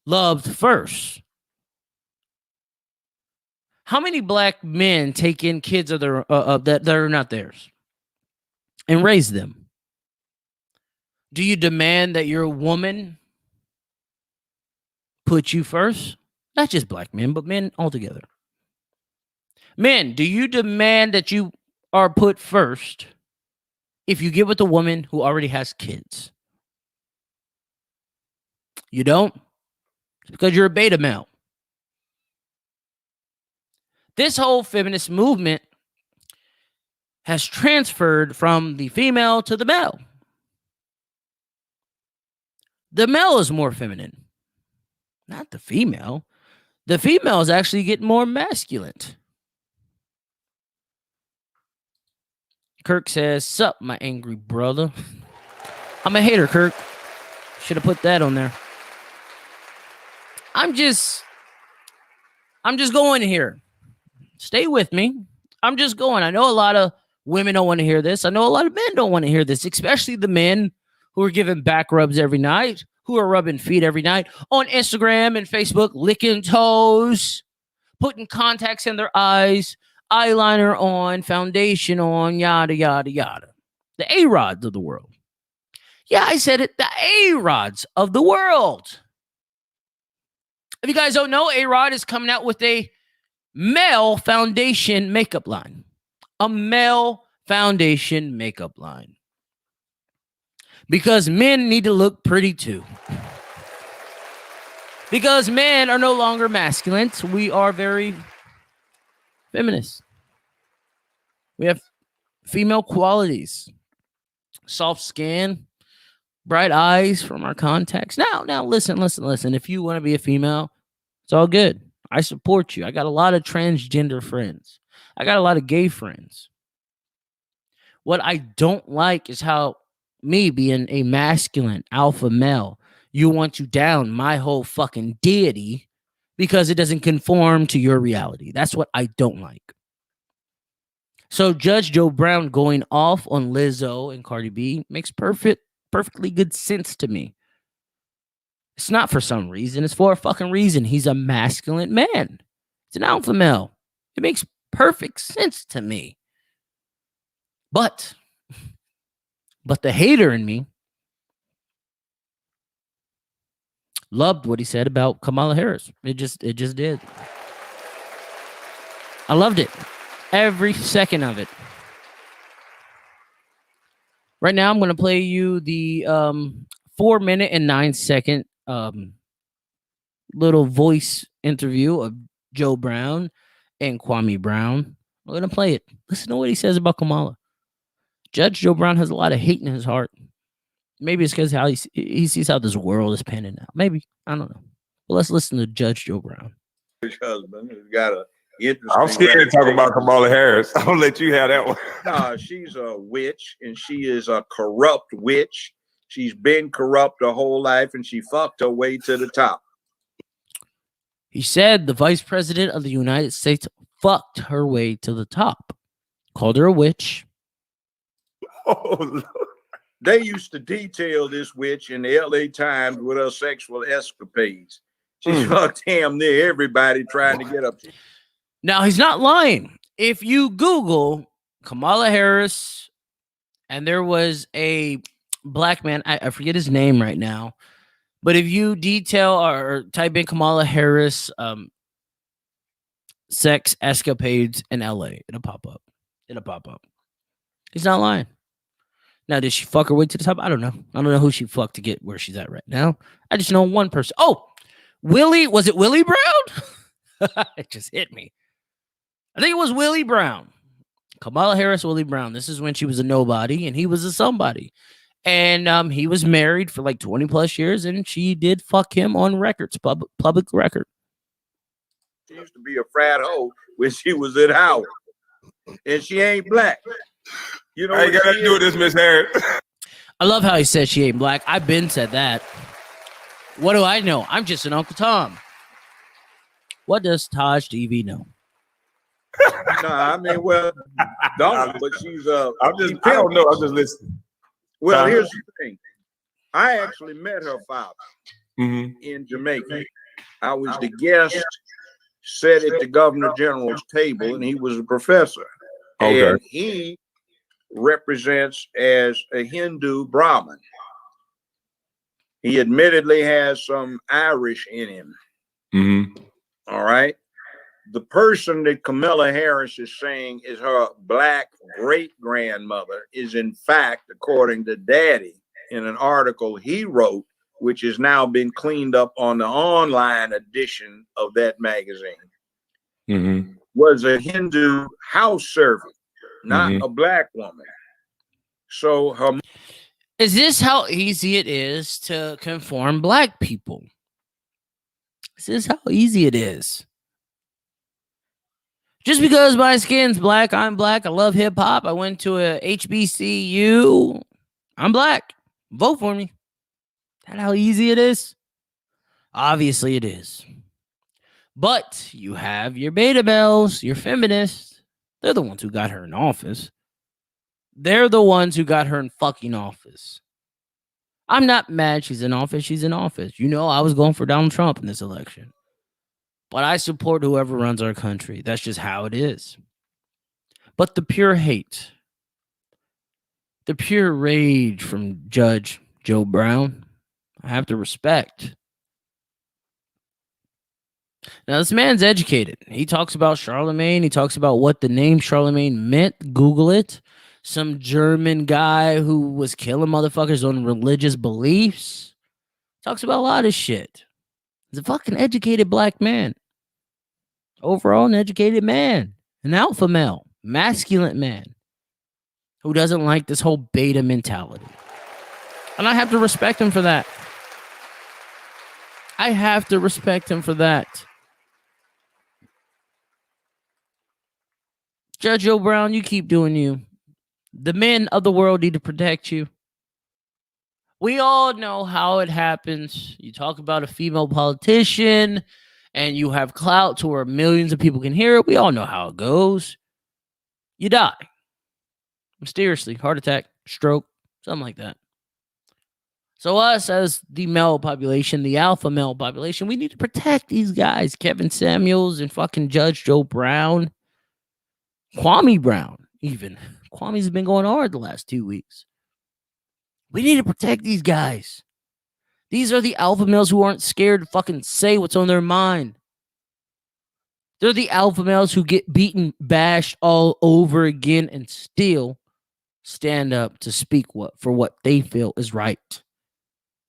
S1: loved first. How many black men take in kids of their that are not theirs and raise them? Do you demand that your woman put you first? Not just black men, but men altogether. Men, do you demand that you are put first if you get with a woman who already has kids? You don't? It's because you're a beta male. This whole feminist movement has transferred from the female to the male. The male is more feminine, not the female. The female is actually getting more masculine. Kirk says, "Sup, my angry brother." I'm a hater, Kirk. Should have put that on there. I'm just going here. Stay with me. I'm just going. I know a lot of women don't want to hear this. I know a lot of men don't want to hear this, especially the men who are giving back rubs every night, who are rubbing feet every night on Instagram and Facebook, licking toes, putting contacts in their eyes, eyeliner on, foundation on, yada, yada, yada. The A-Rods of the world. Yeah, I said it. The A-Rods of the world. If you guys don't know, A-Rod is coming out with a male foundation makeup line. A male foundation makeup line. Because men need to look pretty too. Because men are no longer masculine. We are very feminist. We have female qualities. Soft skin, bright eyes from our contacts. Now listen. If you want to be a female, it's all good. I support you. I got a lot of transgender friends. I got a lot of gay friends. What I don't like is how me being a masculine alpha male, you want to down my whole fucking deity because it doesn't conform to your reality. That's what I don't like. So Judge Joe Brown going off on Lizzo and CardiB makes perfectly good sense to me. It's not for some reason. It's for a fucking reason. He's a masculine man. It's an alpha male. It makes perfect sense to me. But the hater in me loved what he said about Kamala Harris. It just did. I loved it. Every second of it. Right now, I'm going to play you the 4-minute and 9-second little voice interview of Joe Brown and Kwame Brown. I'm going to play it. Listen to what he says about Kamala. Judge Joe Brown has a lot of hate in his heart. Maybe it's because how he sees how this world is panning out. Maybe. I don't know. But let's listen to Judge Joe Brown.
S4: His husband has got a
S5: I'm scared to talk about Kamala Harris. I'll let you have that one.
S4: No, she's a witch, and she is a corrupt witch. She's been corrupt her whole life, and she fucked her way to the top.
S1: He said the Vice President of the United States fucked her way to the top. Called her a witch.
S5: Oh, Lord.
S4: They used to detail this witch in the LA Times with her sexual escapades. She fucked damn near everybody trying to get up.
S1: Now, he's not lying. If you Google Kamala Harris, and there was a black man, I forget his name right now, but if you detail or type in Kamala Harris sex escapades in LA, it'll pop up. He's not lying. Now, did she fuck her way to the top? I don't know. I don't know who she fucked to get where she's at right now. I just know one person. Oh, Willie. Was it Willie Brown? It just hit me. I think it was Willie Brown. Kamala Harris, Willie Brown. This is when she was a nobody and he was a somebody. And he was married for like 20 plus years and she did fuck him on records, public record.
S4: She used to be a frat hoe when she was at Howard. And she ain't black. You know,
S5: I ain't got nothing to do with this, Miss Harris.
S1: I love how he said she ain't black. I've been said that. What do I know? I'm just an Uncle Tom. What does TaijhTV know?
S4: Nah, I mean, well, don't, but she's
S5: I don't know. I'm just listening.
S4: Well, here's the thing. I actually met her father in Jamaica. I was the guest, sat at the governor general's table, and he was a professor.
S5: Okay.
S4: And he represents as a Hindu Brahmin. He admittedly has some Irish in him. All right. The person that Kamala Harris is saying is her black great-grandmother is, in fact, according to Daddy, in an article he wrote, which has now been cleaned up on the online edition of that magazine, was a Hindu house servant, not a black woman. So her...
S1: Is this how easy it is to conform black people? Is this how easy it is? Just because my skin's black, I'm black. I love hip hop. I went to a HBCU. I'm black. Vote for me. That how easy it is? Obviously it is. But you have your beta bells, your feminists. They're the ones who got her in office. They're the ones who got her in fucking office. I'm not mad she's in office. She's in office. You know, I was going for Donald Trump in this election. But I support whoever runs our country. That's just how it is. But the pure hate, the pure rage from Judge Joe Brown, I have to respect. Now, this man's educated. He talks about Charlemagne. He talks about what the name Charlemagne meant. Google it. Some German guy who was killing motherfuckers on religious beliefs. Talks about a lot of shit. He's a fucking educated black man. Overall, an educated man. An alpha male. Masculine man. Who doesn't like this whole beta mentality. And I have to respect him for that. I have to respect him for that. Judge Joe Brown, you keep doing you. The men of the world need to protect you. We all know how it happens. You talk about a female politician and you have clout to where millions of people can hear it. We all know how it goes. You die. Mysteriously. Heart attack, stroke, something like that. So us as the male population, the alpha male population, we need to protect these guys. Kevin Samuels and fucking Judge Joe Brown. Kwame Brown, even. Kwame's been going hard the last 2 weeks. We need to protect these guys. These are the alpha males who aren't scared to fucking say what's on their mind. They're the alpha males who get beaten, bashed all over again and still stand up to speak for what they feel is right.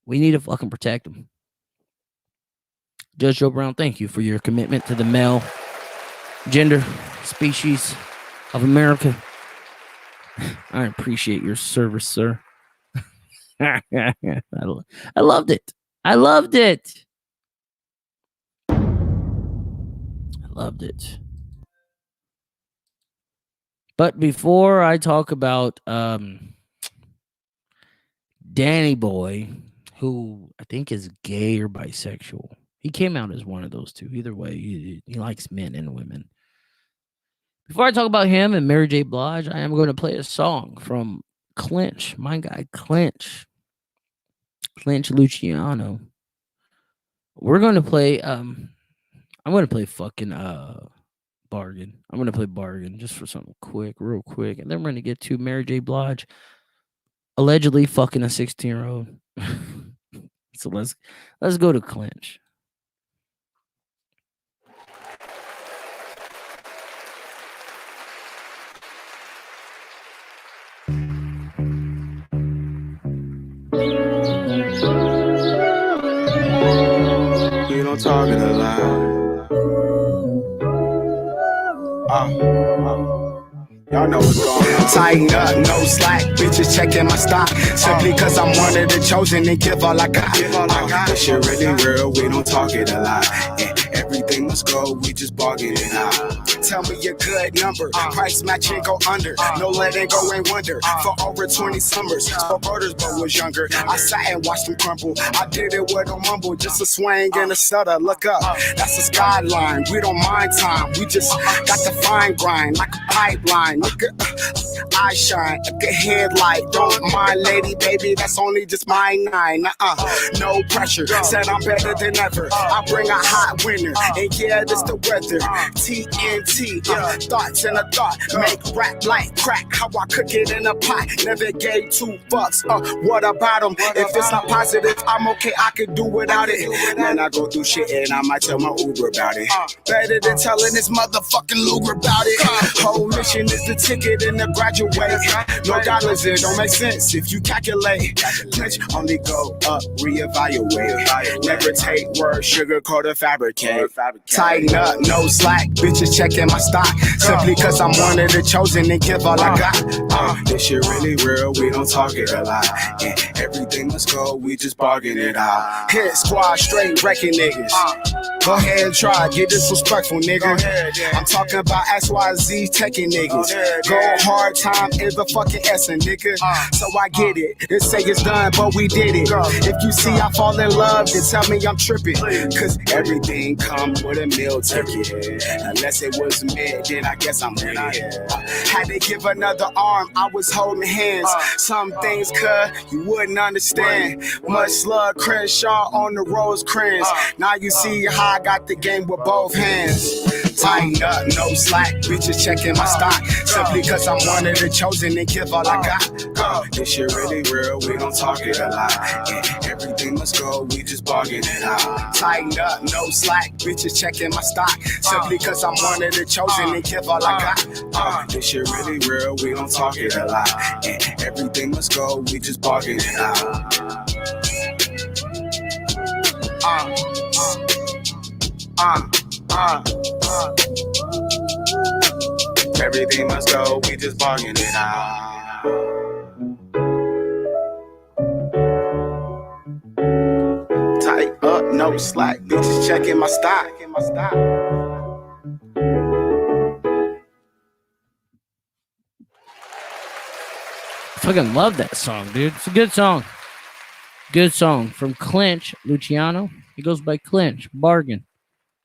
S1: We need to fucking protect them. Judge Joe Brown, thank you for your commitment to the male gender species of America. I appreciate your service, sir. I loved it. I loved it. I loved it. But before I talk about Danny Boy, who I think is gay or bisexual. He came out as one of those two. Either way, he likes men and women. Before I talk about him and Mary J Blige, I am going to play a song from Clinch, my guy, Clinch Luciano. We're going to play, I'm going to play fucking, Bargain. I'm going to play Bargain just for something quick, real quick. And then we're going to get to Mary J Blige allegedly fucking a 16-year-old. So let's go to Clinch.
S6: We don't talk it a lot. Y'all know what's going on. Tighten up, no slack. Bitches checking my stock. Simply cause I'm one of the chosen and give all I got. This shit really real, we don't talk it a lot. And everything must go, we just bargain it out. Tell me a good number. Price matching go under. No letting go and wonder. For over 20 summers. Spoke orders but was younger. I sat and watched them crumble. I did it with a mumble. Just a swing and a stutter. Look up, that's a skyline. We don't mind time. We just got the fine grind like a pipeline. Nigga, I shine like a headlight. Don't mind, lady, baby, that's only just my 9. No pressure, said I'm better than ever. I bring a hot winter, and yeah, this the weather. TNT, thoughts and a thought. Make rap like crack, how I cook it in a pot. Never gave 2 fucks, what about them? If it's not positive, I'm okay, I could do without it. Man, I go through shit and I might tell my Uber about it. Better than telling this motherfucking Luger about it. Whole mission is the ticket and the graduate. No dollars, it don't make sense if you calculate. Glitch only go up, reevaluate. Never take words, sugarcoat or fabricate. Tighten up, no slack. Bitches checking my stock. Simply cause I'm one of the chosen and give all I got. This shit really real, we don't talk it a lot. And everything must go, we just bargain it out. Hit squad straight, wrecking niggas. Go ahead and try, get disrespectful, nigga. I'm talking about XYZ taking niggas. Go hard time is a fucking essence, nigga. So I get it. They say it's done, but we did it. If you see I fall in love, then tell me I'm tripping. Cause everything comes with a meal ticket. Unless it was mid, then I guess I'm with it. Had to give another arm, I was holding hands. Some things, you wouldn't understand. Much love, Crenshaw on the Rosecrans. Now you see how I got the game with both hands. Tighten up, no slack. Bitches checking my stock. Simply cause I'm one of the chosen and give all I got. This shit really real, we don't talk it a lot. And everything must go, we just bargain it out. Tighten up, no slack. Bitches checking my stock. Simply cause I'm one of the chosen and give all I got. This shit really real, we don't talk it a lot. And everything must go, we just bargain it out. Everything must go, we just bargain it out. Tight up, no slack, bitches checking my stock.
S1: Fucking love that song, dude. It's a good song. Good song from Clinch Luciano. He goes by Clinch. Bargain.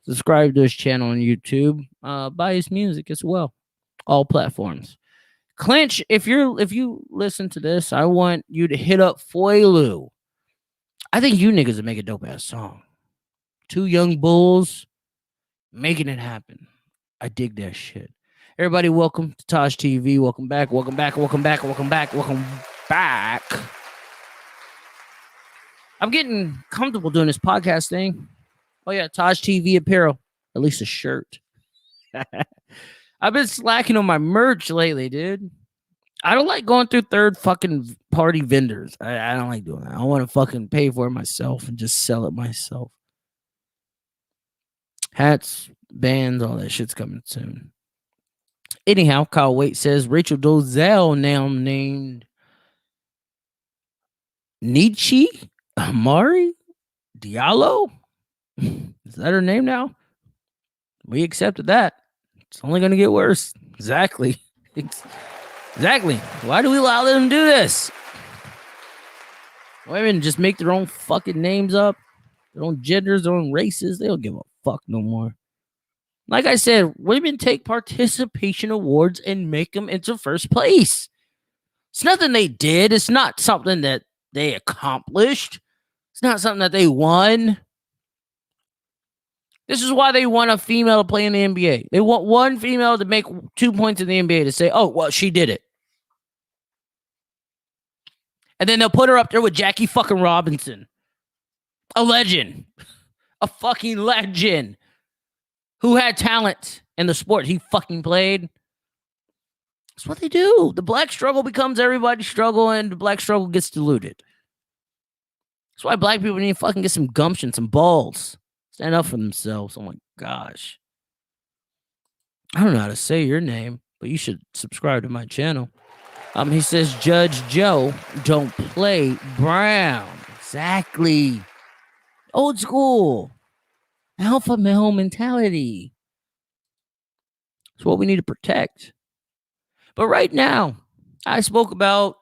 S1: Subscribe to his channel on YouTube. Buy his music as well. All platforms. Clinch, if you listen to this, I want you to hit up Foilu. I think you niggas would make a dope ass song. 2 young bulls making it happen. I dig that shit. Everybody, welcome to TaijhTV. Welcome back. Welcome back. Welcome back. Welcome back. Welcome back. I'm getting comfortable doing this podcast thing. Oh yeah, TaijhTV apparel. At least a shirt. I've been slacking on my merch lately, dude. I don't like going through third fucking party vendors. I don't like doing that. I want to fucking pay for it myself and just sell it myself. Hats, bands, all that shit's coming soon. Anyhow, Kyle Waite says Rachel Dolezal now named Nietzsche Amari Diallo. Is that her name now? We accepted that. It's only going to get worse. Exactly. Exactly. Why do we allow them to do this? Women just make their own fucking names up, their own genders, their own races. They don't give a fuck no more. Like I said, women take participation awards and make them into first place. It's nothing they did. It's not something that they accomplished. It's not something that they won. This is why they want a female to play in the NBA. They want one female to make 2 points in the NBA to say, oh, well, she did it. And then they'll put her up there with Jackie fucking Robinson. A legend. A fucking legend. Who had talent in the sport he fucking played. That's what they do. The black struggle becomes everybody's struggle, and the black struggle gets diluted. That's why black people need to fucking get some gumption, some balls. Stand up for themselves. Oh my gosh. I don't know how to say your name, but you should subscribe to my channel. He says, Judge Joe, don't play Brown. Exactly. Old school. Alpha male mentality. It's what we need to protect. But right now, I spoke about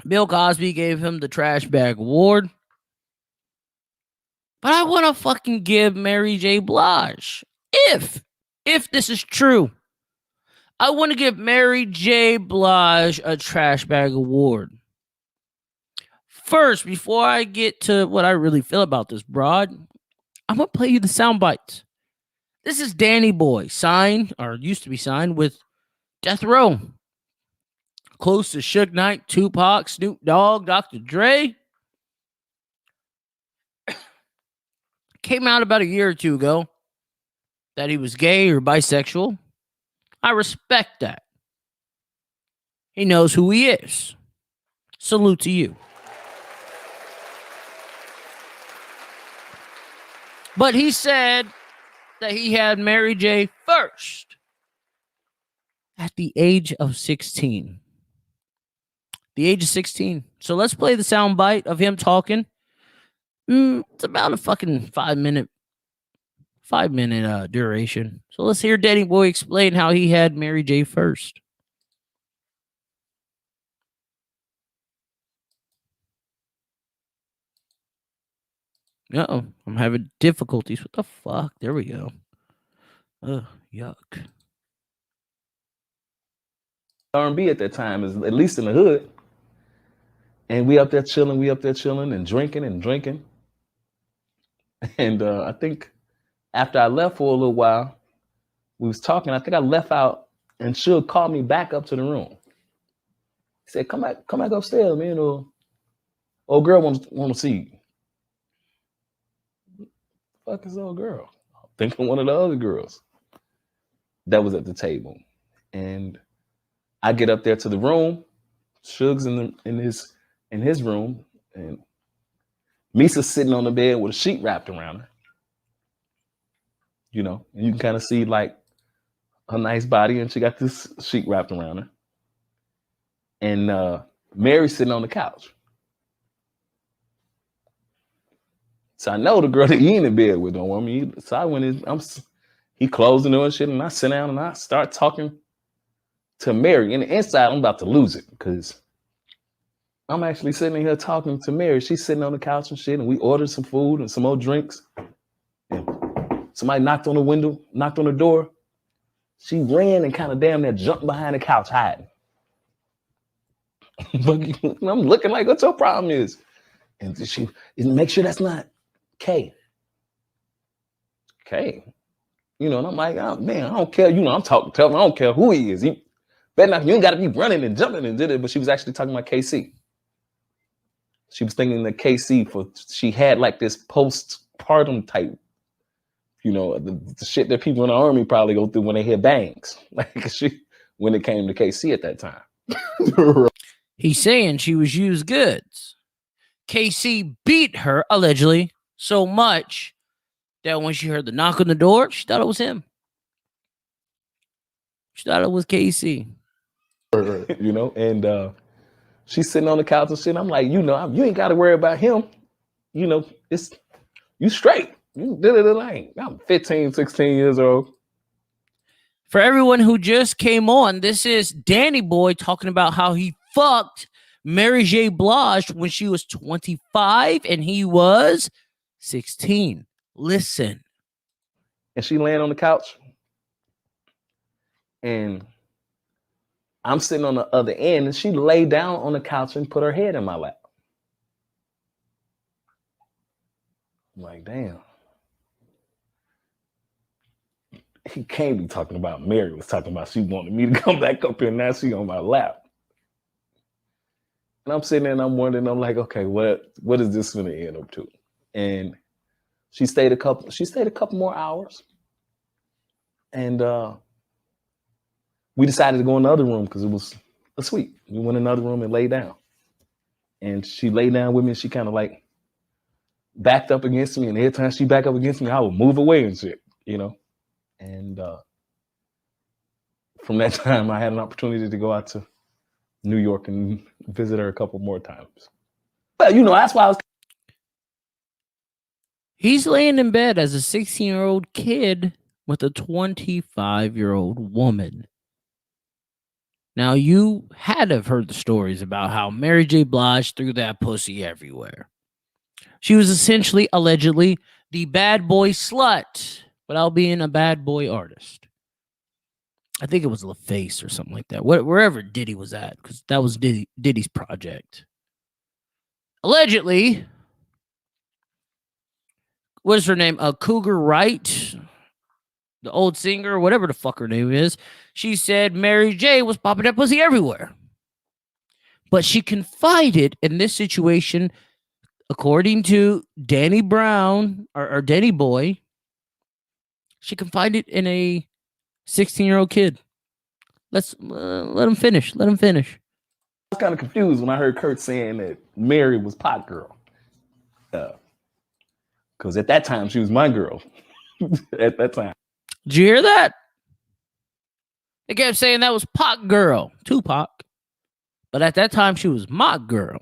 S1: Bill Cosby gave him the Trash Bag Award. But I want to fucking give Mary J Blige, if this is true, I want to give Mary J Blige a Trash Bag Award. First, before I get to what I really feel about this broad, I'm going to play you the sound bites. This is Danny Boy, signed, or used to be signed, with Death Row. Close to Suge Knight, Tupac, Snoop Dogg, Dr. Dre. Came out about a year or two ago that he was gay or bisexual. I respect that. He knows who he is. Salute to you. But he said that he had Mary J first at the age of 16. The age of 16. So let's play the sound bite of him talking. It's about a fucking 5 minute duration. So let's hear Danny Boy explain how he had Mary J first. Uh-oh, I'm having difficulties. What the fuck? There we go. Ugh, yuck.
S7: R&B at that time is at least in the hood. And we up there chilling and drinking. And I think after I left for a little while, we was talking. I think I left out, and Suge called me back up to the room. He said, "Come back upstairs, man. Old girl want to see you." Fuck is old girl? I'm thinking one of the other girls that was at the table, and I get up there to the room. Suge's in his room, and Misa's sitting on the bed with a sheet wrapped around her. You know, and you can kind of see like her nice body, and she got this sheet wrapped around her. And Mary's sitting on the couch. So I know the girl that he in the bed with don't want me. So I went in, he closed the door and shit, and I sit down and I start talking to Mary. And the inside, I'm about to lose it because I'm actually sitting here talking to Mary. She's sitting on the couch and shit, and we ordered some food and some more drinks. And somebody knocked on the door. She ran and kind of damn near jumped behind the couch hiding. But I'm looking like, what your problem is? And she make sure that's not K. K. You know, and I'm like, oh man, I don't care. You know, I'm talking to him. I don't care who he is. He better not, you ain't got to be running and jumping and did it. But she was actually talking about KC. She was thinking that KC she had like this postpartum type, you know, the shit that people in the army probably go through when they hear bangs. Like when it came to KC at that time.
S1: He's saying she was used goods. KC beat her, allegedly, so much that when she heard the knock on the door, she thought it was him. She thought it was KC.
S7: You know, and she's sitting on the couch and shit. I'm like, you know, you ain't got to worry about him. You know, you straight. You did it lane. I'm 15, 16 years old.
S1: For everyone who just came on, this is Danny Boy talking about how he fucked Mary J Blige when she was 25 and he was 16. Listen.
S7: And she laying on the couch. And I'm sitting on the other end, and she laid down on the couch and put her head in my lap. I'm like, damn. He can't be talking about Mary was talking about she wanted me to come back up here, and now she on my lap. And I'm sitting there and I'm wondering, I'm like, okay, what is this gonna end up to? And she stayed a couple more hours. And we decided to go in the other room because it was a suite. We went in another room and laid down. And she laid down with me and she kind of like backed up against me. And every time she backed up against me, I would move away and shit, you know? And from that time, I had an opportunity to go out to New York and visit her a couple more times. But, you know, that's why I was.
S1: He's laying in bed as a 16-year-old kid with a 25-year-old woman. Now, you had to have heard the stories about how Mary J Blige threw that pussy everywhere. She was essentially, allegedly, the bad boy slut without being a bad boy artist. I think it was LaFace or something like that. Wherever Diddy was at, because that was Diddy's project. Allegedly, what is her name? Cougar Wright, the old singer, whatever the fuck her name is. She said Mary J was popping that pussy everywhere. But she confided in this situation, according to Danny Brown, or Danny Boy, she confided in a 16-year-old kid. Let him finish. Let him finish.
S7: I was kind of confused when I heard Kurt saying that Mary was pot girl. Because at that time, she was my girl. At that time.
S1: Did you hear that? They kept saying that was pot girl, Tupac. But at that time, she was my girl.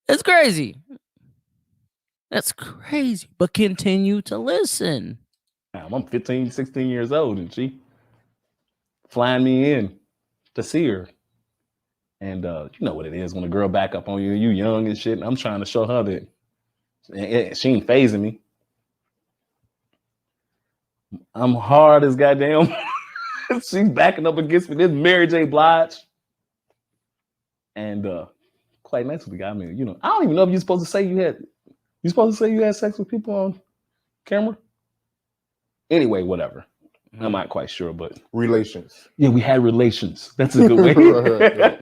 S1: That's crazy. That's crazy. But continue to listen.
S7: I'm 15, 16 years old, and she flying me in to see her. And you know what it is when a girl back up on you, you young and shit. And I'm trying to show her that she ain't phasing me. I'm hard as goddamn. She's backing up against me. This Mary J Blige. And quite nicely got me. You know, I don't even know if you're supposed to say you had sex with people on camera. Anyway, whatever. I'm not quite sure, but
S5: Relations.
S7: yeah, we had relations. That's a good way.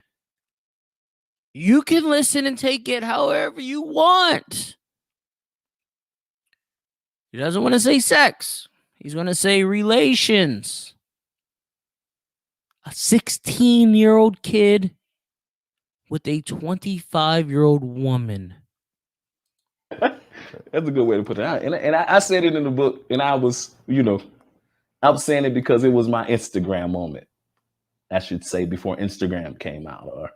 S1: You can listen and take it however you want. He doesn't want to say sex. He's going to say relations. A 16-year-old kid with a 25-year-old woman.
S7: That's a good way to put it out. And I said it in the book, and I was, you know, I was saying it because it was my Instagram moment. I should say before Instagram came out, or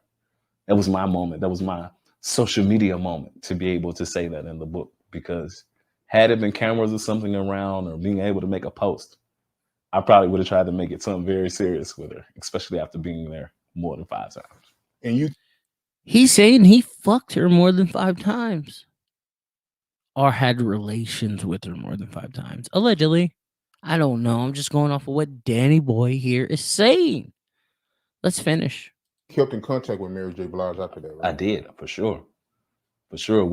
S7: that was my moment. That was my social media moment to be able to say that in the book, because had it been cameras or something around or being able to make a post, I probably would have tried to make it something very serious with her, especially after being there more than 5 times.
S5: And
S1: He's saying he fucked her more than 5 times. Or had relations with her more than 5 times. Allegedly. I don't know. I'm just going off of what Danny Boy here is saying. Let's finish.
S5: kept in contact with Mary J Blige after that, right?
S7: I did, for sure. For sure.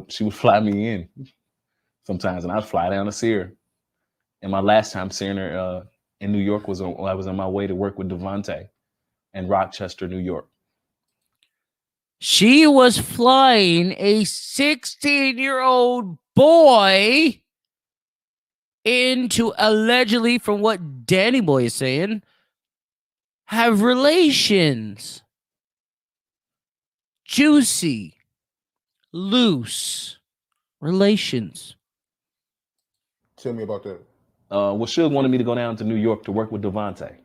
S7: She would fly me in sometimes, and I'd fly down to see her. And my last time seeing her in New York was when I was on my way to work with Devontae in Rochester, New York.
S1: She was flying a 16-year-old boy into, allegedly, from what Danny Boy is saying, have relations. Juicy, loose relations.
S5: Tell me about that.
S7: Well, Suge wanted me to go down to New York to work with Devontae.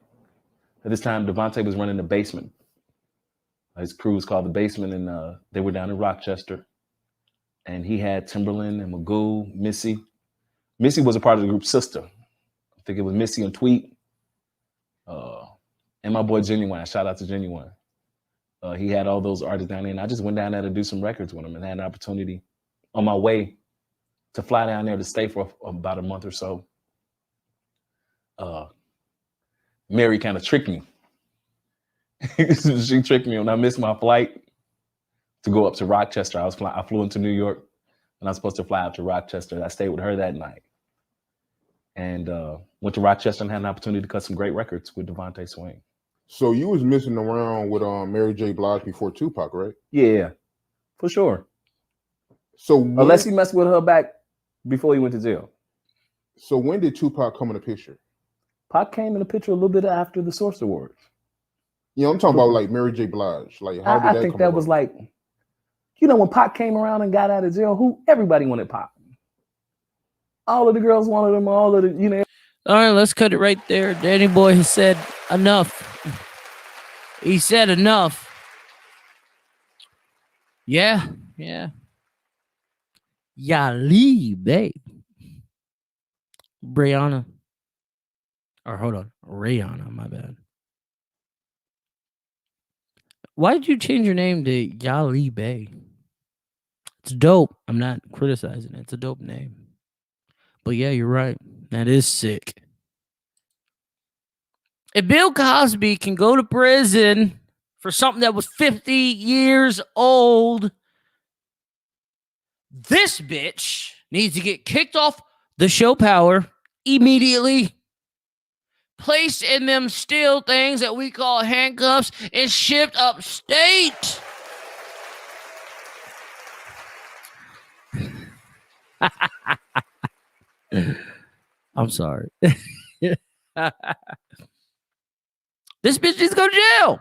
S7: At this time, Devontae was running the Basement. His crew was called the Basement, and they were down in Rochester. And he had Timberland and Magoo, Missy. Missy was a part of the group Sister. I think it was Missy and Tweet. And my boy Genuine. Shout out to Genuine. He had all those artists down there, and I just went down there to do some records with him, and had an opportunity on my way to fly down there to stay for about a month or so. Mary kind of tricked me. She tricked me when I missed my flight to go up to Rochester. I flew into New York, and I was supposed to fly out to Rochester. I stayed with her that night, and went to Rochester and had an opportunity to cut some great records with Devontae Swing.
S8: So you was messing around with Mary J Blige before Tupac, right?
S7: Yeah, for sure.
S8: So
S7: unless he messed with her back before he went to jail.
S8: So when did Tupac come in the picture?
S7: Pac came in the picture a little bit after the Source Awards.
S8: Yeah, I'm talking about like Mary J Blige. Like how did
S7: I think that was like, when Pac came around and got out of jail, everybody wanted Pac. All of the girls wanted him. All of the,
S1: All right, let's cut it right there. Danny Boy has said enough. He said enough. Yeah. Yali, babe. Brianna. Or hold on. Rihanna, my bad. Why did you change your name to Yali Bay? It's dope. I'm not criticizing it. It's a dope name. But yeah, you're right. That is sick. If Bill Cosby can go to prison for something that was 50 years old, this bitch needs to get kicked off the show Power immediately, placed in them steel things that we call handcuffs, and shipped upstate. I'm sorry. This bitch needs to go to jail.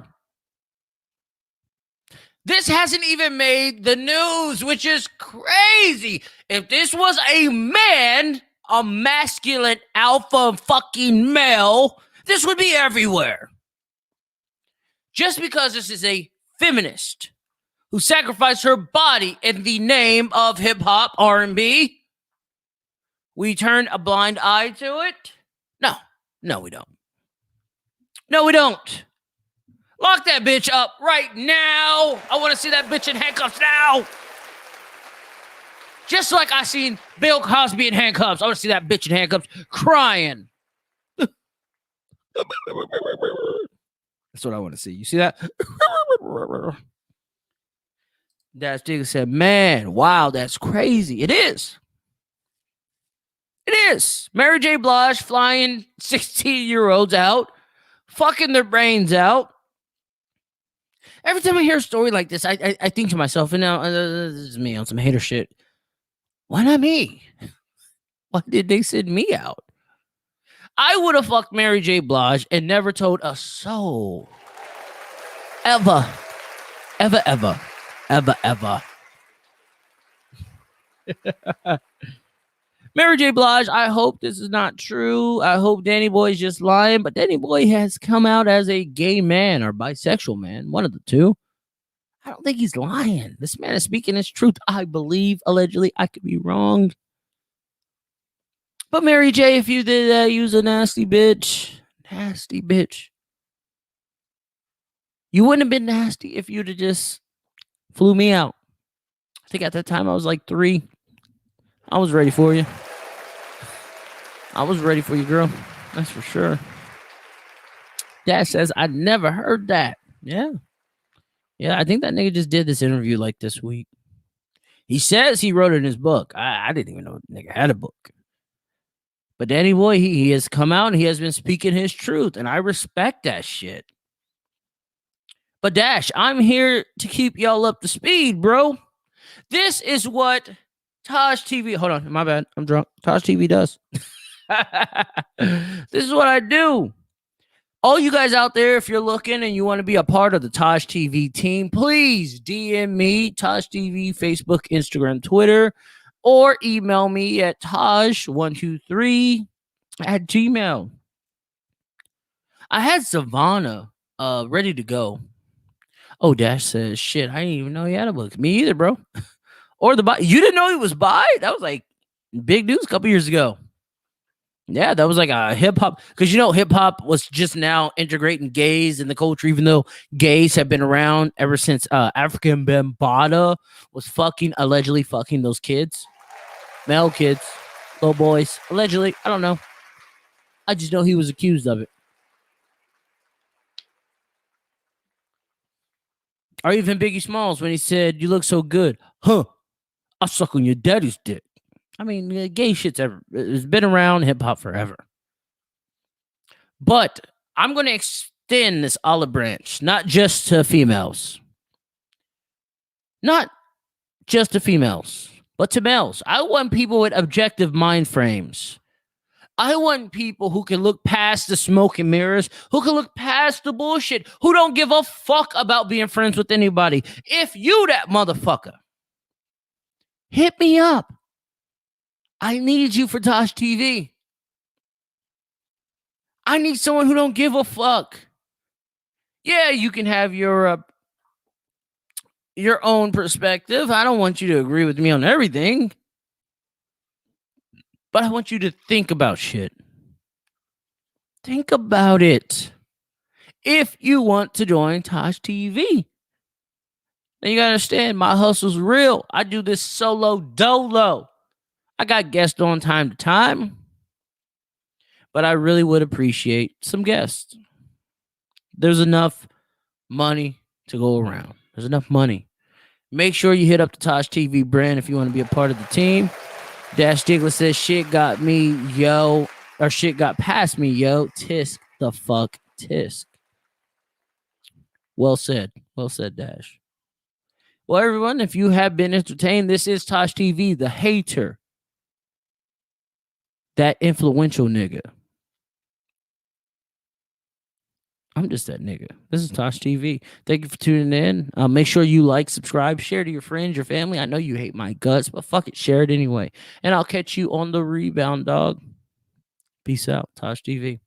S1: This hasn't even made the news, which is crazy. If this was a man, a masculine alpha fucking male, this would be everywhere. Just because this is a feminist who sacrificed her body in the name of hip-hop, R&B, we turn a blind eye to it? No, we don't. No, we don't. Lock that bitch up right now. I want to see that bitch in handcuffs now. Just like I seen Bill Cosby in handcuffs. I want to see that bitch in handcuffs crying. That's what I want to see. You see that? That nigga said, man, wow, that's crazy. It is. It is. Mary J Blige flying 16-year-olds out, fucking their brains out. Every time I hear a story like this, I think to myself, and now this is me on some hater shit. Why not me? Why did they send me out? I would have fucked Mary J Blige and never told a soul. Ever. Mary J Blige, I hope this is not true. I hope Danny Boy is just lying, but Danny Boy has come out as a gay man or bisexual man, one of the two. I don't think he's lying. This man is speaking his truth, I believe, allegedly. I could be wrong. But Mary J, if you did that, you was a nasty bitch. Nasty bitch. You wouldn't have been nasty if you'd have just flew me out. I think at that time I was like 3. I was ready for you. I was ready for you, girl. That's for sure. Dad says, I never heard that. Yeah. Yeah, I think that nigga just did this interview like this week. He says he wrote it in his book. I didn't even know the nigga had a book. But Danny Boy, he has come out and he has been speaking his truth. And I respect that shit. But Dash, I'm here to keep y'all up to speed, bro. This is what TaijhTV, hold on, my bad, I'm drunk. TaijhTV does. This is what I do. All you guys out there, if you're looking and you want to be a part of the TaijhTV team, please DM me, TaijhTV, Facebook, Instagram, Twitter, or email me at taj123@gmail. I had Savannah ready to go. Oh, Dash says, shit, I didn't even know he had a book. Me either, bro. Or the bi. You didn't know he was bi? That was like big news a couple years ago. Yeah, that was like a hip hop. Because hip hop was just now integrating gays in the culture, even though gays have been around ever since African Bambaataa was allegedly fucking those kids. Male kids, little boys. Allegedly. I don't know. I just know he was accused of it. Or even Biggie Smalls when he said, "You look so good." Huh. I'll suck on your daddy's dick. I mean, gay shit's it's been around hip hop forever. But I'm going to extend this olive branch, not just to females. Not just to females, but to males. I want people with objective mind frames. I want people who can look past the smoke and mirrors, who can look past the bullshit, who don't give a fuck about being friends with anybody. If you that motherfucker, hit me up. I need you for TaijhTV. I need someone who don't give a fuck. Yeah, you can have your own perspective. I don't want you to agree with me on everything. But I want you to think about shit. Think about it. If you want to join TaijhTV, then you gotta understand my hustle's real. I do this solo dolo. I got guests on time to time, but I really would appreciate some guests. There's enough money to go around. There's enough money. Make sure you hit up the TaijhTV brand if you want to be a part of the team. Dash Diggler says, shit got me, yo. Or shit got past me, yo. Tisk the fuck tisk. Well said. Well said, Dash. Well, everyone, if you have been entertained, this is TaijhTV, the hater. That influential nigga. I'm just that nigga. This is TaijhTV. Thank you for tuning in. Make sure you like, subscribe, share to your friends, your family. I know you hate my guts, but fuck it, share it anyway. And I'll catch you on the rebound, dog. Peace out, TaijhTV.